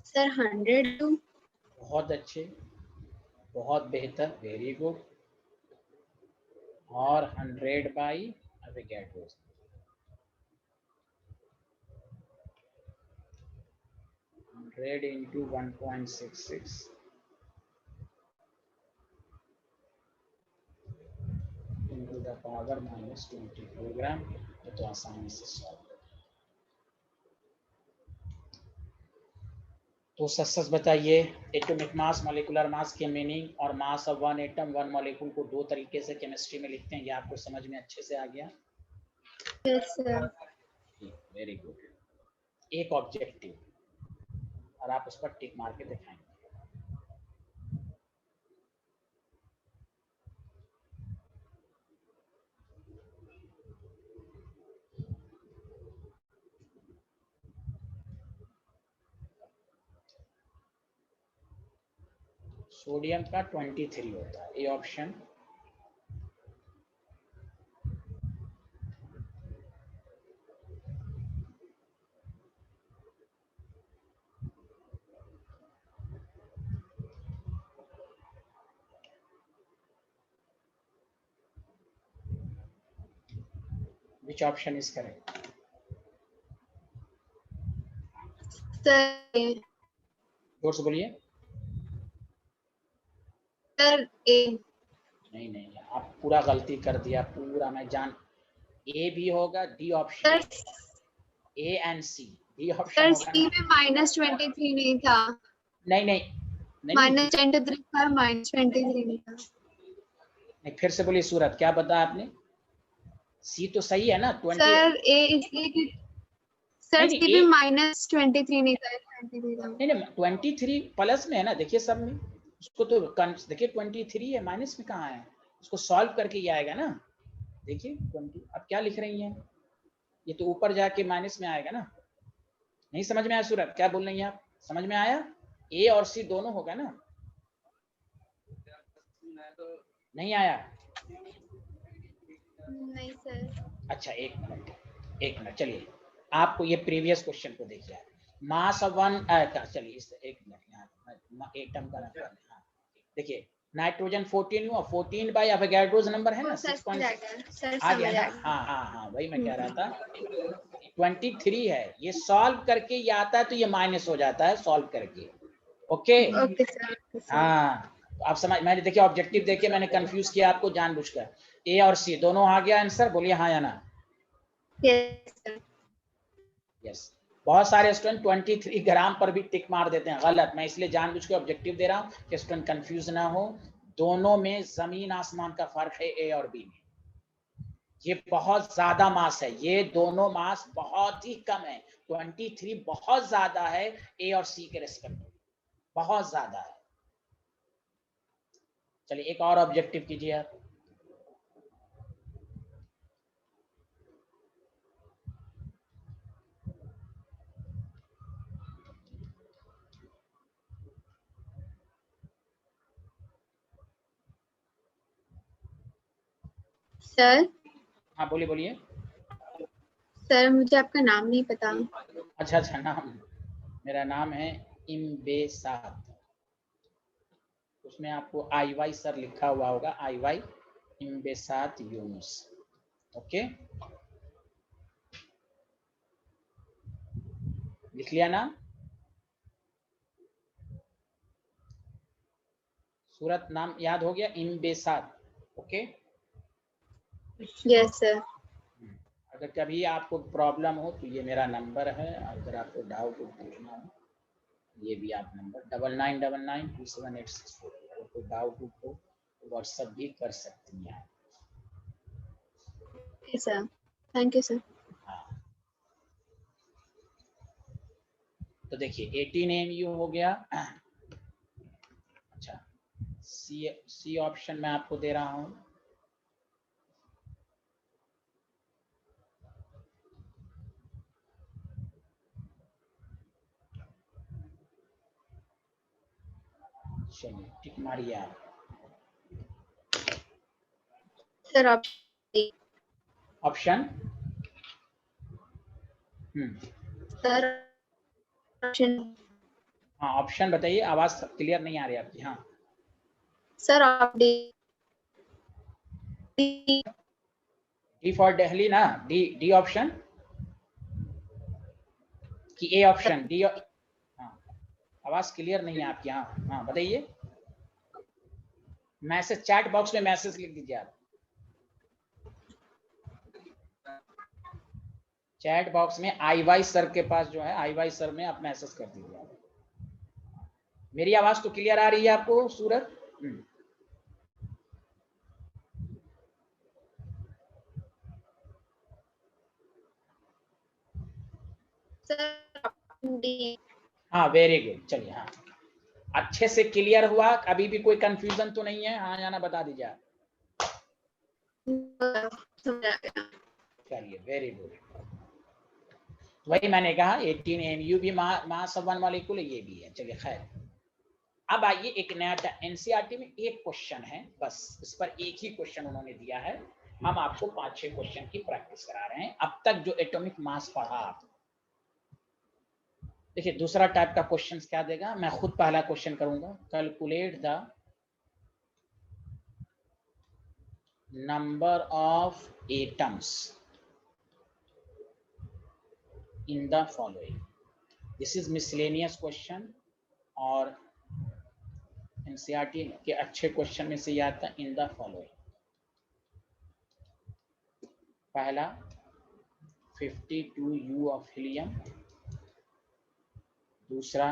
Sir 100 U। बहुत अच्छे, बहुत बेहतर, वेरी गुड। और 100 by Avogadro's. 100 into 1.66 into the power -20 kilogram. तो आसानी से सॉल्व। तो सच बताइए, एटॉमिक मास, मॉलिक्यूलर मास के मीनिंग और मास ऑफ 1 एटम 1 मॉलिक्यूल को 2 तरीके से केमिस्ट्री में लिखते हैं। ये आपको समझ में अच्छे से आ गया? Yes sir. Very good. एक ऑब्जेक्टिव और आप उस पर टिक मार के दिखाएंगे। सोडियम का 23 होता है, A option. Which option is correct? Sir जोर से बोलिए। सर ए। नहीं नहीं, आप पूरा गलती कर दिया पूरा, मैं जान। ए भी होगा, D option, sir A and C, D option sir होगा सी ना। में -23 नहीं था, नहीं नहीं नहीं नहीं, -23 था, -23 नहीं था। नहीं फिर से बोलिए सूरत, क्या बताया आपने? सी तो सही है ना 20। सर ए इसलिए कि सर नहीं नहीं सी ए, में -23 नहीं था, 23 था। नहीं नहीं 23 प्लस में है ना, देखिए सब में। उसको तो देखिए 23 है, माइनस में कहाँ है? उसको सॉल्व करके ये आएगा ना। देखिए 20, अब क्या लिख रही हैं? ये तो ऊपर जाके माइनस में आएगा ना। नहीं समझ में आया सूरत, क्या बोल रही हैं आप? समझ में आया? ए और सी दोनों होगा ना? नहीं आया? नहीं सर। अच्छा एक मिनट, एक मिनट, चलिए आपको ये प्रीवियस क्वेश्चन को देखिए। मास ऑफ वन, चलिए इस एक मिनट यहाँ एटम का नंबर, हाँ देखिए नाइट्रोजन 14 हुआ, 14 बाई एवोगाड्रोस नंबर है ना 6.6 आ गया ना। हाँ हाँ हाँ, वही मैं कह रहा था। 23 है, ये सॉल्व करके ये आता है तो ये माइनस हो जाता है सॉल्व करके। Okay okay sir. हाँ, तो आप समझ, मैंने देखिए ऑब्जेक्टिव देके मैंने कंफ्यूज किया आपको जानबूझकर। ए और सी दोनों आ गया आंसर, बोलिए हाँ या ना। Yes sir. यस, बहुत सारे स्टूडेंट 23 ग्राम पर भी टिक मार देते हैं, गलत। मैं इसलिए जानबूझ के ऑब्जेक्टिव दे रहा हूँ कि स्टूडेंट कंफ्यूज ना हो। दोनों में जमीन आसमान का फर्क है, ए और बी में। ये बहुत ज्यादा मास है, ये दोनों मास बहुत ही कम है। 23 बहुत ज्यादा है ए और सी के रेस्पेक्ट में, बहुत ज्यादा है। चलिए एक और ऑब्जेक्टिव कीजिए आप। सर हाँ बोलिए बोलिए। सर मुझे आपका नाम नहीं पता। अच्छा अच्छा, नाम, मेरा नाम है इम्बेसात। उसमें आपको आई वाई सर लिखा हुआ होगा, आई वाई इम्बेसात यूनुस। ओके, लिख लिया नाम? सूरत नाम याद हो गया, इम्बेसात। Okay, yes sir. अगर कभी आपको प्रॉब्लम हो तो ये मेरा नंबर है, अगर आपको डाउट पूछना हो ये भी आप नंबर 9999278664, अगर कोई डाउट हो तो व्हाट्सएप भी कर सकती हैं। Okay sir, thank you sir. हाँ, तो देखिए 18 AMU हो गया। अच्छा, सी ऑप्शन मैं आपको दे रहा हूँ। चलिए टिक मारिए आप। सर आप ऑप्शन सर ऑप्शन हाँ, ऑप्शन बताइए, आवाज क्लियर नहीं आ रही आपकी। हाँ सर आप डी डी फॉर दिल्ली ना, डी, डी ऑप्शन कि ए ऑप्शन? डी। हाँ, आवाज क्लियर नहीं है आपकी। हाँ हाँ बताइए, मैसेज चैट बॉक्स में मैसेज लिख दीजिए आप। चैट बॉक्स में आई वाई सर के पास जो है, आई वाई सर में आप मैसेज कर दीजिए आप। मेरी आवाज तो क्लियर आ रही है आपको सूरत? Sir D. हाँ वेरी गुड, चलिए हाँ, अच्छे से क्लियर हुआ, अभी भी कोई कंफ्यूजन तो नहीं है? हाँ या ना बता दीजिए आप। चलिए वेरी गुड, वही मैंने कहा 18 AMU भी मास ऑफ वन मॉलिक्यूल, ये भी है। चलिए खैर, अब आइए एक नया एनसीईआरटी में एक क्वेश्चन है बस, इस पर एक ही क्वेश्चन उन्होंने दिया है। हम आपको 5-6 क्वेश्चन की प्रैक्टिस करा रहे हैं। अब तक जो एटॉमिक मास पढ़ा आप, देखिए दूसरा टाइप का क्वेश्चन क्या देगा, मैं खुद पहला क्वेश्चन करूंगा। Calculate the number of atoms in the following. This is miscellaneous question और एनसीईआरटी के अच्छे क्वेश्चन में से ये आता है, इन द फॉलोइंग। पहला 52 U ऑफ हीलियम, दूसरा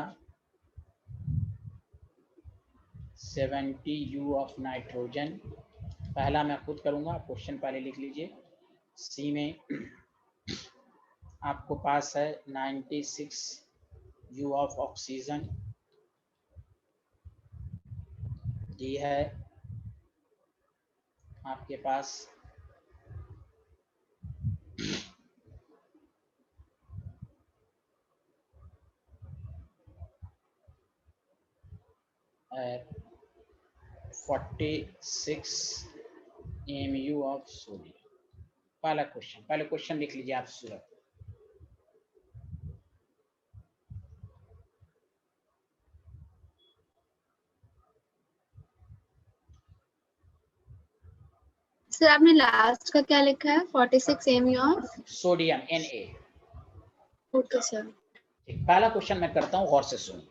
70 U ऑफ नाइट्रोजन। पहला मैं खुद करूंगा, क्वेश्चन पहले लिख लीजिए। सी में आपको पास है 96 U ऑफ ऑक्सीजन, डी है आपके पास 46 MU ऑफ सोडियम। पहला क्वेश्चन, पहले क्वेश्चन लिख लीजिए आप सूरत। सर आपने लास्ट का क्या लिखा है? 46 MU of sodium Na। Okay sir. पहला क्वेश्चन मैं करता हूं, गौर से सुनिए।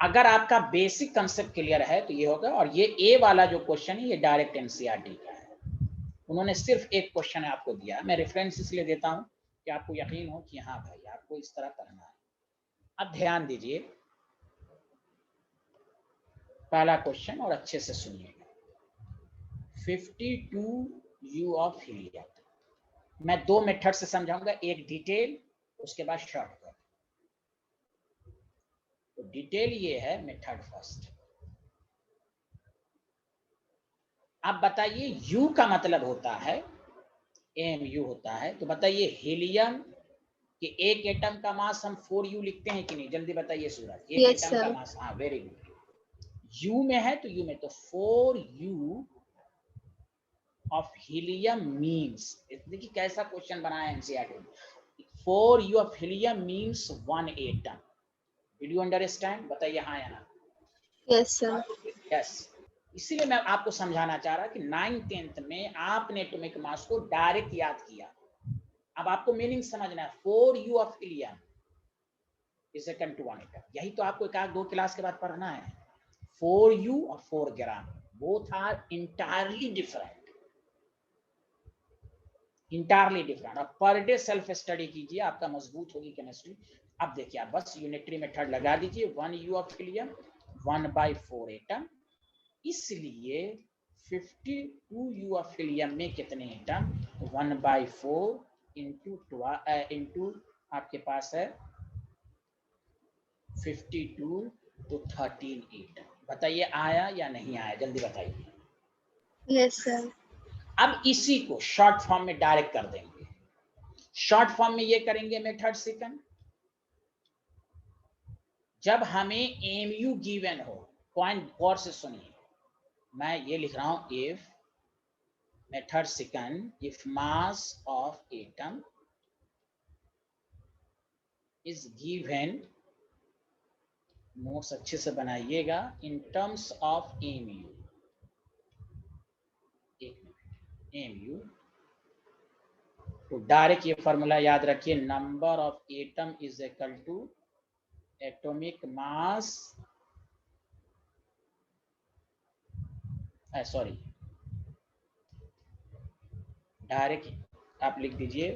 अगर आपका बेसिक कंसेप्ट क्लियर है तो ये होगा, और ये ए वाला जो क्वेश्चन है ये डायरेक्ट एनसीईआरटी का है। उन्होंने सिर्फ एक क्वेश्चन आपको दिया, मैं रेफरेंस इसलिए देता हूं कि आपको यकीन हो कि हाँ भाई आपको इस तरह करना है। अब ध्यान दीजिए पहला क्वेश्चन और अच्छे से सुनिएगा। 52 U ऑफ हीलियम। मैं दो मेथड से समझाऊंगा, एक डिटेल उसके बाद शॉर्टकट। तो डिटेल ये है, मेथड फर्स्ट। अब बताइए U का मतलब होता है MU होता है, तो बताइए हीलियम कि एक एटम का मास हम 4U लिखते हैं कि नहीं? जल्दी बताइए सूरज। एक Yes, एटम का sir. मास, हाँ वेरी गुड। U में है तो U में, तो 4U ऑफ हीलियम मीन्स, देखिए कैसा क्वेश्चन बनाया है एनसीईआरटी में। 4U of helium means 1 atom. Will you understand? बताइए हाँ या ना। Yes, sir. यस। इसीलिए मैं आपको समझाना चाह रहा कि 9th 10th में आपने एटॉमिक मास को डायरेक्ट याद किया। अब आपको मीनिंग समझना है। 4U of helium is equal to 1 atom. यही तो आपको एक दो क्लास के बाद पढ़ना है। 4U और 4 gram, both are entirely different, entirely different. और पर डे सेल्फ स्टडी कीजिए, आपका मजबूत होगी केमिस्ट्री। अब देखिए आप बस यूनिटरी मेथड लगा दीजिए। 1U ऑफ हीलियम 1/4 एटम, इसलिए 52U ऑफ हीलियम में कितने एटम? 1/4 इंटू आपके पास है 52 तो 13 एटम। बताइए आया या नहीं आया, जल्दी बताइए। Yes, sir. अब इसी को शॉर्ट फॉर्म में डायरेक्ट कर देंगे। शॉर्ट फॉर्म में ये करेंगे मेथड सेकंड। जब हमें MU गिवन हो, पॉइंट गौर से सुनिए, मैं ये लिख रहा हूं if method second, if mass of atom is given, notes अच्छे से बनाइएगा, in terms of MU। MU तो डायरेक्ट ये फॉर्मूला याद रखिए, number of atom is equal to atomic mass, sorry direct आप लिख दीजिए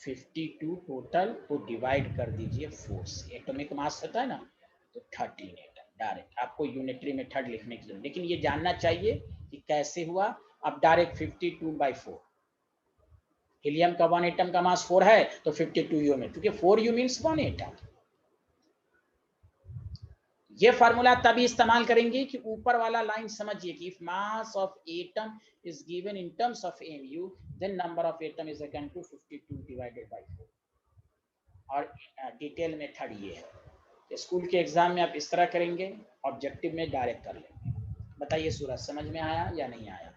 52 टोटल को डिवाइड कर दीजिए 4 से। एटॉमिक मास होता है ना, तो 13 एटम। डायरेक्ट आपको यूनिटरी मेथड लिखने की जरूरत, लेकिन ये जानना चाहिए कि कैसे हुआ। अब डायरेक्ट 52/4, हीलियम का 1 एटम का मास 4 है तो 52U में, क्योंकि 4U मीन्स 1 एटम। ये फार्मूला तभी इस्तेमाल करेंगे कि ऊपर वाला लाइन समझिए कि if mass of atom is given in terms of MU, then number of atom is equal to 52 divided by 4। और डिटेल मेथड ये है। स्कूल के एग्जाम में आप इस तरह करेंगे, ऑब्जेक्टिव में डायरेक्ट कर लेंगे। बताइए सूरज, समझ में आया या नहीं आया?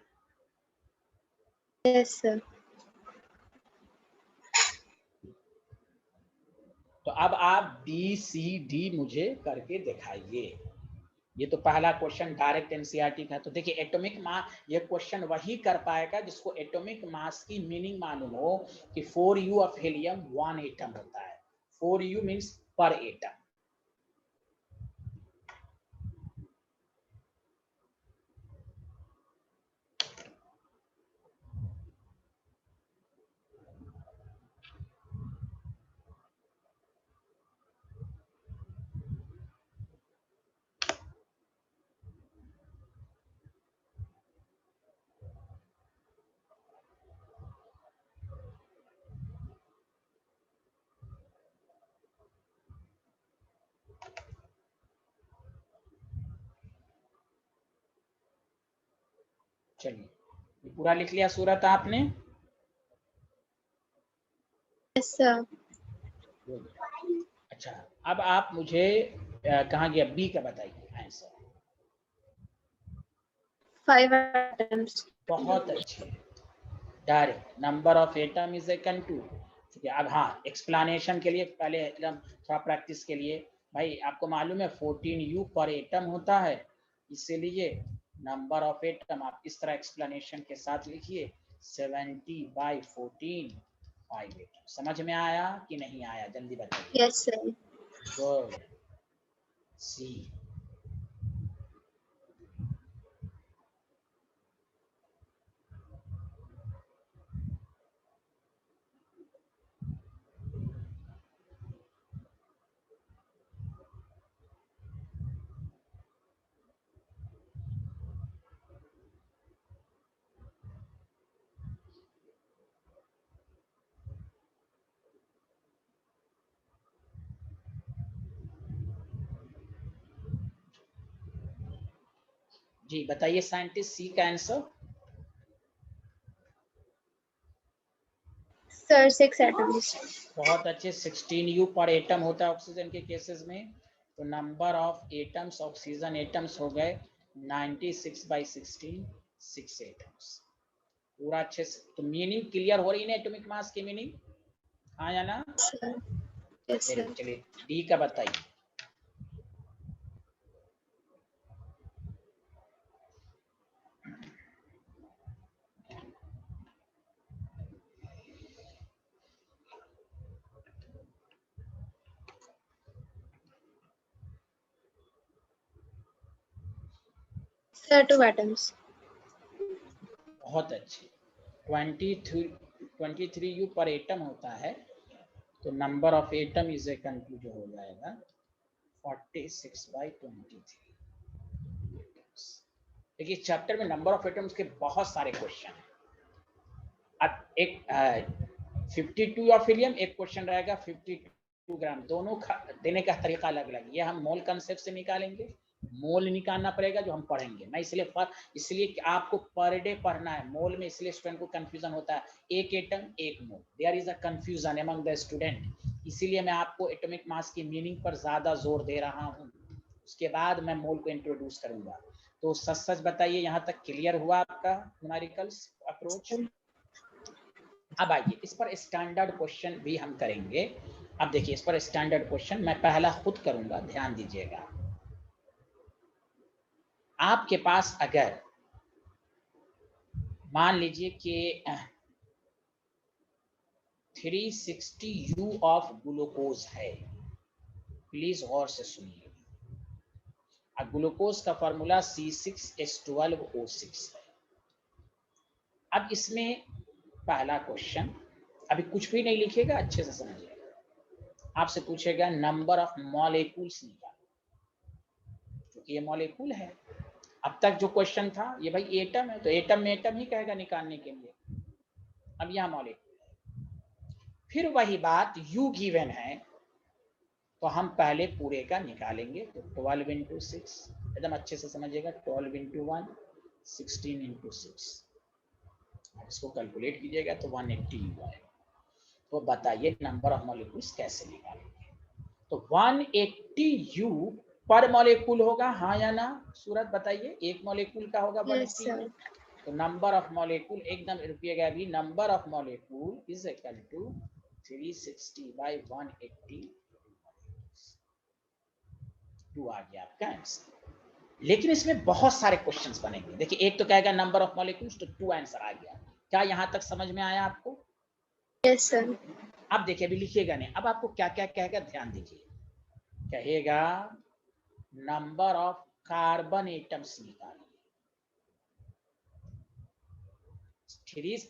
Yes, sir. तो अब आप BCD मुझे करके दिखाइए। ये तो पहला क्वेश्चन डायरेक्ट एनसीईआरटी का है। तो देखिए एटॉमिक मास, ये क्वेश्चन वही कर पाएगा जिसको एटॉमिक मास की मीनिंग मालूम हो कि 4U ऑफ हीलियम 1 एटम होता है। 4U मींस पर एटम। चलिए पूरा लिख लिया सूरत आपने? Yes sir. अच्छा, अब आप मुझे कहाँ गया बी का बताइए आंसर। 5 एटम्स। बहुत अच्छे, direct number of atom is equal to. ठीक है, अब हाँ एक्सप्लेनेशन के लिए पहले एकदम थोड़ा प्रैक्टिस के लिए, भाई आपको मालूम है 14U पर एटम होता है, इसीलिए नंबर ऑफ एटम आप इस तरह एक्सप्लेनेशन के साथ लिखिए 70/14 5 एटम। समझ में आया कि नहीं आया, जल्दी बताइए। Yes sir. गुड। सी। जी बताइए साइंटिस्ट, सी का आंसर। Sir 6 atoms. बहुत अच्छे, 16U पर एटम होता है ऑक्सीजन के केसेस में, तो number of atoms oxygen atoms हो गए 96/16 6 एटम्स। पूरा अच्छे से, तो मीनिंग क्लियर हो रही है एटॉमिक मास की मीनिंग, हाँ या ना? Sir yes very sir. Good. चलिए डी का बताइए। Sir 2 atoms. बहुत अच्छे, 23U पर एटम होता है, तो number of atom is equal to जो हो जाएगा 46/23। देखिए चैप्टर में नंबर ऑफ एटम्स के बहुत सारे क्वेश्चन हैं। अब एक 52 ऑफ हीलियम, एक क्वेश्चन रहेगा 52 ग्राम, दोनों देने का तरीका अलग अलग। ये हम मोल कंसेप्ट से निकालेंगे, मोल निकालना पड़ेगा जो हम पढ़ेंगे। मैं इसलिए कि आपको पर डे पढ़ना है मोल में, इसलिए स्टूडेंट को कंफ्यूजन होता है, एक एटम एक mole, there is a confusion among the student. इसीलिए मैं आपको एटॉमिक मास की मीनिंग पर ज्यादा जोर दे रहा हूँ, उसके बाद मैं मोल को इंट्रोड्यूस करूंगा। तो सच सच बताइए, यहाँ तक क्लियर हुआ आपका न्यूमेरिकल्स अप्रोच? अब आइए इस पर स्टैंडर्ड क्वेश्चन भी हम करेंगे। अब देखिए इस पर स्टैंडर्ड क्वेश्चन मैं पहला खुद करूंगा, ध्यान दीजिएगा। आपके पास अगर मान लीजिए कि 360U ऑफ ग्लूकोज है, प्लीज गौर से सुनिए। ग्लूकोज का फॉर्मूला C6H12O6 है। अब इसमें पहला क्वेश्चन, अभी कुछ भी नहीं लिखेगा, अच्छे से समझिएगा। आपसे पूछेगा नंबर ऑफ मॉलिक्यूल्स निकालो, क्योंकि ये मॉलिक्यूल है। अब तक जो क्वेश्चन था ये भाई एटम है, तो एटम में एटम ही कहेगा निकालने के लिए। अब यहाँ मॉलिक्यूल है, फिर वही बात U गिवन है, तो हम पहले पूरे का निकालेंगे। तो 12 × 6, एकदम अच्छे से समझिएगा, 12 × 1 16 × 6, इसको कैलकुलेट कीजिएगा तो 180U आएगा। तो बताइए नंबर ऑफ मॉलिक्यूल्स कैसे निकालेंगे? तो 180U पर मॉलिक्यूल होगा, हाँ या ना? सूरत बताइए, एक मॉलिक्यूल का होगा 180U। तो नंबर ऑफ मॉलिक्यूल एकदम रुकिएगा, अभी number of molecule is equal to 360/180 2 आ गया आपका आंसर। लेकिन इसमें बहुत सारे क्वेश्चंस बनेंगे। देखिए एक तो कहेगा नंबर ऑफ मॉलिक्यूल्स, तो 2 आंसर आ गया। क्या यहां तक समझ में आया आपको? Yes sir. अब देखिए, अभी लिखिएगा नहीं, अब आपको क्या क्या कहेगा ध्यान दीजिए। कहेगा नंबर ऑफ कार्बन एटम्स निकालिए।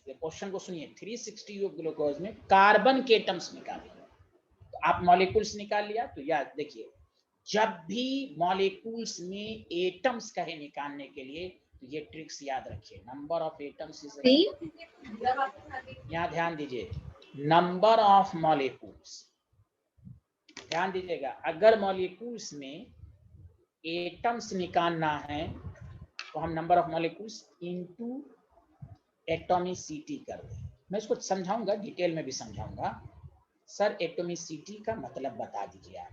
क्वेश्चन को सुनिए, 360U ग्लूकोज में कार्बन के एटम्स निकालिए। तो आप मॉलिक्यूल्स निकाल लिया, तो याद देखिए, जब भी मॉलिक्यूल्स में एटम्स कहे निकालने के लिए, तो ये ट्रिक्स याद रखिए। नंबर ऑफ एटम्स इज, यहाँ ध्यान दीजिए, नंबर ऑफ मॉलिक्यूल्स, ध्यान दीजिएगा। अगर मॉलिक्यूल्स में एटम्स निकालना है तो हम number of molecules into atomicity कर दें। मैं इसको समझाऊंगा, डिटेल में भी समझाऊंगा। सर एटॉमिसिटी का मतलब बता दीजिए आप,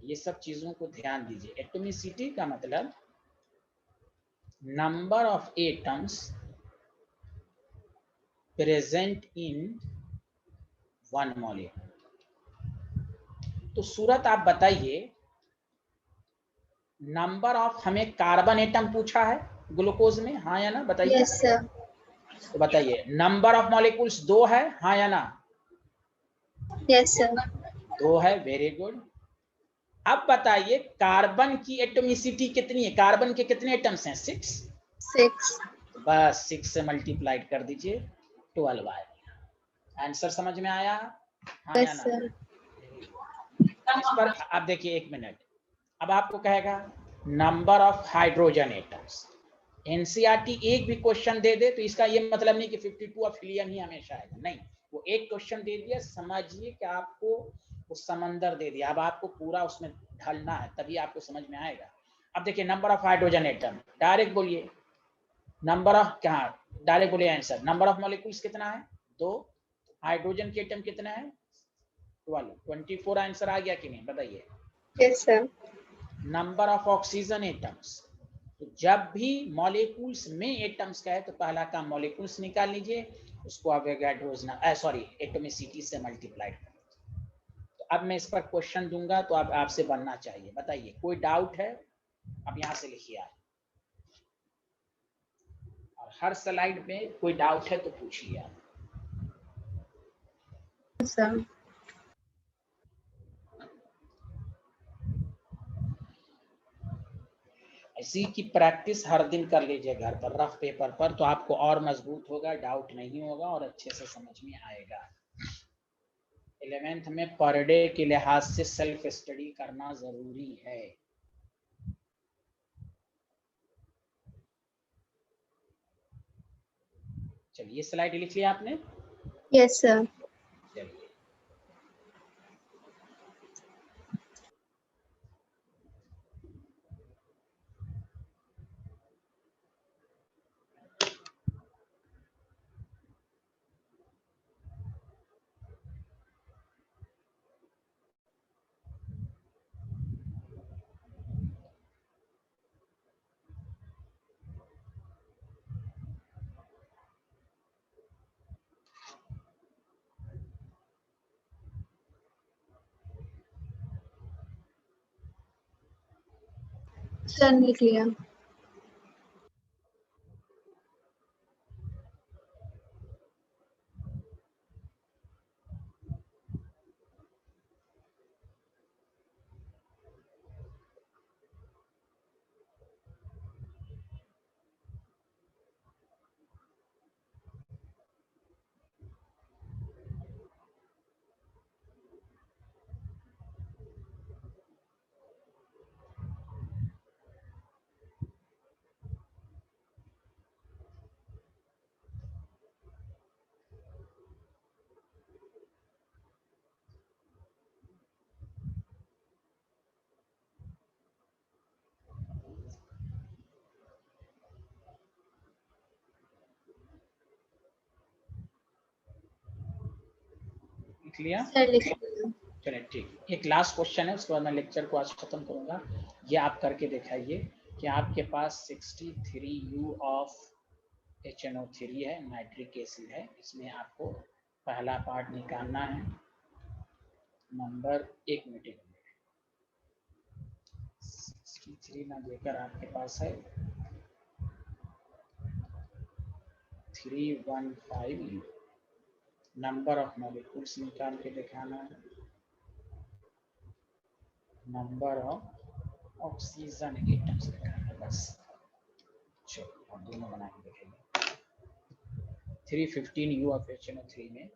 ये सब चीजों को ध्यान दीजिए। एटॉमिसिटी का मतलब number of atoms present in one molecule. तो सूरत आप बताइए, नंबर ऑफ, हमें कार्बन एटम पूछा है ग्लूकोज में, हाँ या ना बताइए। Yes sir. तो बताइए नंबर ऑफ मॉलिक्यूल्स 2 है, हाँ या ना। Yes sir. 2 है, वेरी गुड। अब बताइए कार्बन की एटॉमिसिटी कितनी है, कार्बन के कितने एटम्स हैं, 6। 6। तो बस 6 से मल्टीप्लाइड कर दीजिए, 12 आएगा। आंसर समझ में आया, हाँ या यस ना। सर। इस पर आप देखिए, 1 मिनट। अब आपको कहेगा number of hydrogen atoms. NCERT एक भी क्वेश्चन दे दे तो इसका ये मतलब नहीं कि 52 ऑफ हीलियम ही हमेशा आएगा, नहीं। वो एक क्वेश्चन दे दिया, समझिए कि आपको वो समंदर दे दिया, अब आपको पूरा उसमें ढलना है, तभी आपको समझ में आएगा। अब देखिए number of hydrogen atom, direct बोलिए नंबर ऑफ, क्या डायरेक्ट बोलिए आंसर। नंबर ऑफ मॉलिक्यूल्स कितना है, 2। हाइड्रोजन के एटम कितना है, 12, 24 आंसर आ गया कि नहीं, बताइए। Yes sir. Number of oxygen atoms, तो जब भी मॉलिक्यूल्स में एटम्स का है तो पहला काम मॉलिक्यूल्स निकाल लीजिए, उसको अवोगाड्रोस सॉरी एटॉमिसिटी से मल्टीप्लाइड कर दीजिए। तो अब मैं इस पर क्वेश्चन दूंगा तो अब आपसे बनना चाहिए, बताइए कोई डाउट है। अब यहाँ से लिखिए आप, और हर स्लाइड में कोई डाउट है तो पूछिए आप। सर। इसी की प्रैक्टिस हर दिन कर लीजिए घर पर रफ पेपर पर, तो आपको और मजबूत होगा, डाउट नहीं होगा और अच्छे से समझ में आएगा। 11th में पर डे के लिहाज से सेल्फ स्टडी करना जरूरी है। चलिए स्लाइड लिख लिया आपने। Yes sir. चलिए सर लिख लिया। लिख लिया। सर लिख लिया। चलिए ठीक, एक लास्ट क्वेश्चन है, उसके बाद मैं लेक्चर को आज खत्म करूंगा। ये आप करके दिखाइए कि आपके पास 63U ऑफ HNO3 है, नाइट्रिक एसिड है। इसमें आपको पहला पार्ट निकालना है, नंबर 1 मिनट 63 ना देकर आपके पास है 315U। नंबर ऑफ मॉलिक्यूल्स निकाल के दिखाना है, नंबर ऑफ ऑक्सीजन एटम्स निकालना है, बस। चलो अब दोनों बना के देखेंगे। 315U ऑफ HNO3 में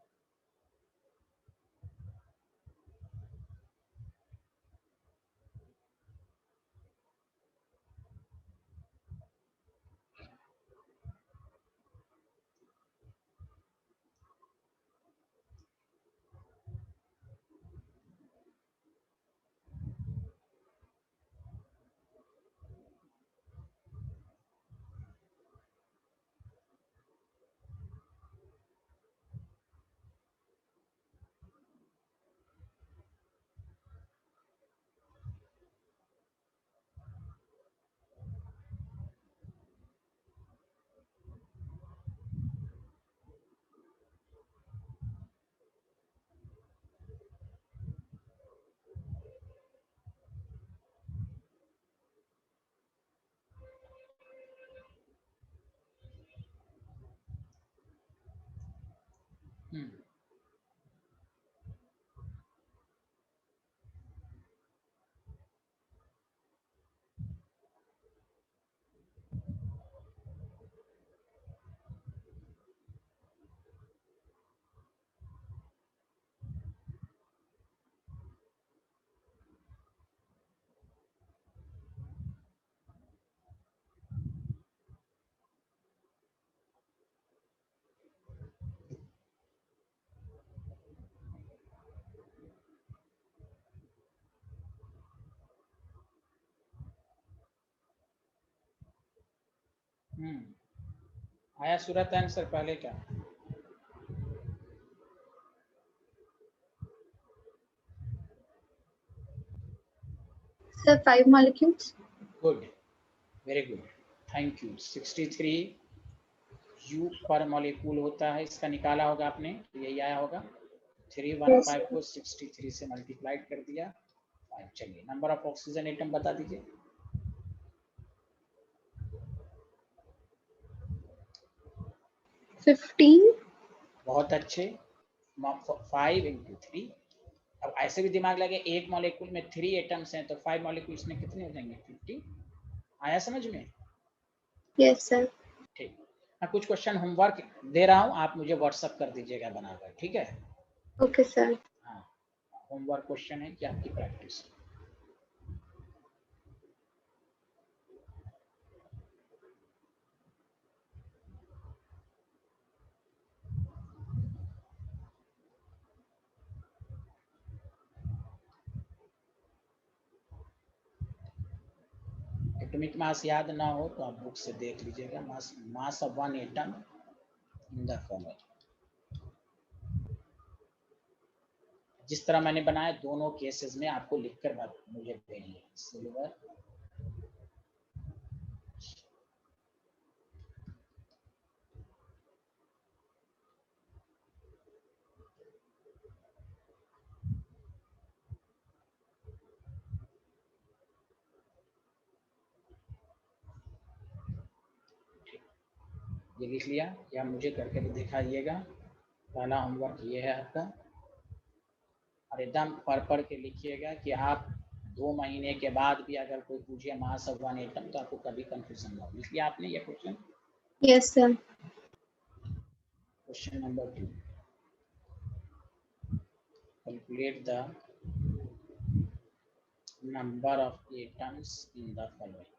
आया सूरत आंसर पहले क्या? Sir, 5 molecules. Good, very good, thank you. 63 U पर मॉलिक्यूल होता है, इसका निकाला होगा आपने, तो यही आया होगा। 315 को 63 से मल्टीप्लाइड कर दिया 5। चलिए नंबर ऑफ ऑक्सीजन एटम बता दीजिए। 15. बहुत अच्छे, 5 into 3। अब ऐसे भी दिमाग लगे, एक मॉलिक्यूल में 3 एटम्स हैं तो 5 मॉलिक्यूल्स में कितने हो जाएंगे? 50। आया समझ में? Yes, sir. ठीक, मैं कुछ क्वेश्चन होमवर्क दे रहा हूँ, आप मुझे व्हाट्सअप कर दीजिएगा बनाकर, ठीक है? Okay, sir. हाँ, होमवर्क क्वेश्चन है कि आपकी प्रैक्टिस। एटॉमिक मास याद ना हो तो आप बुक से देख लीजिएगा। Mass of one atom in the following. जिस तरह मैंने बनाया दोनों केसेस में आपको लिखकर मुझे देनी है। सिल्वर, ये लिख लिया या मुझे करके भी दिखाइएगा। पहला होमवर्क ये है आपका, और एकदम पढ़ के लिखिएगा कि आप 2 महीने के बाद भी अगर कोई पूछे मास ऑफ वन एटम तो आपको कभी कंफ्यूजन ना हो। लिख लिया आपने ये question? Yes, sir. Question number 2, calculate the number of atoms in the following.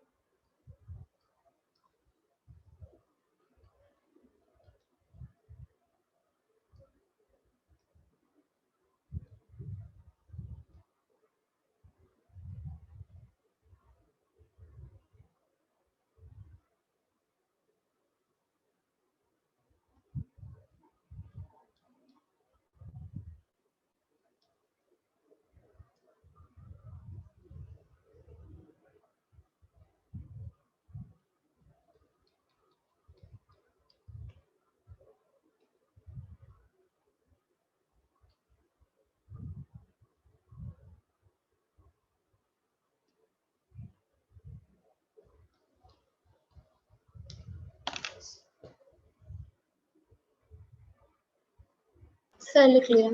Sir, लिख लिया।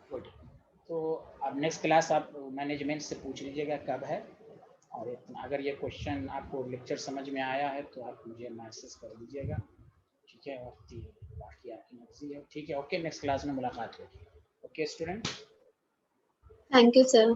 गुड, तो अब नेक्स्ट क्लास आप मैनेजमेंट से पूछ लीजिएगा कब है, और अगर ये क्वेश्चन आपको लेक्चर समझ में आया है तो आप मुझे मैसेज कर दीजिएगा, ठीक है? और बाकी आपकी मर्जी है, ठीक है? ओके, नेक्स्ट क्लास में मुलाकात होगी। Okay student, Thank you, sir.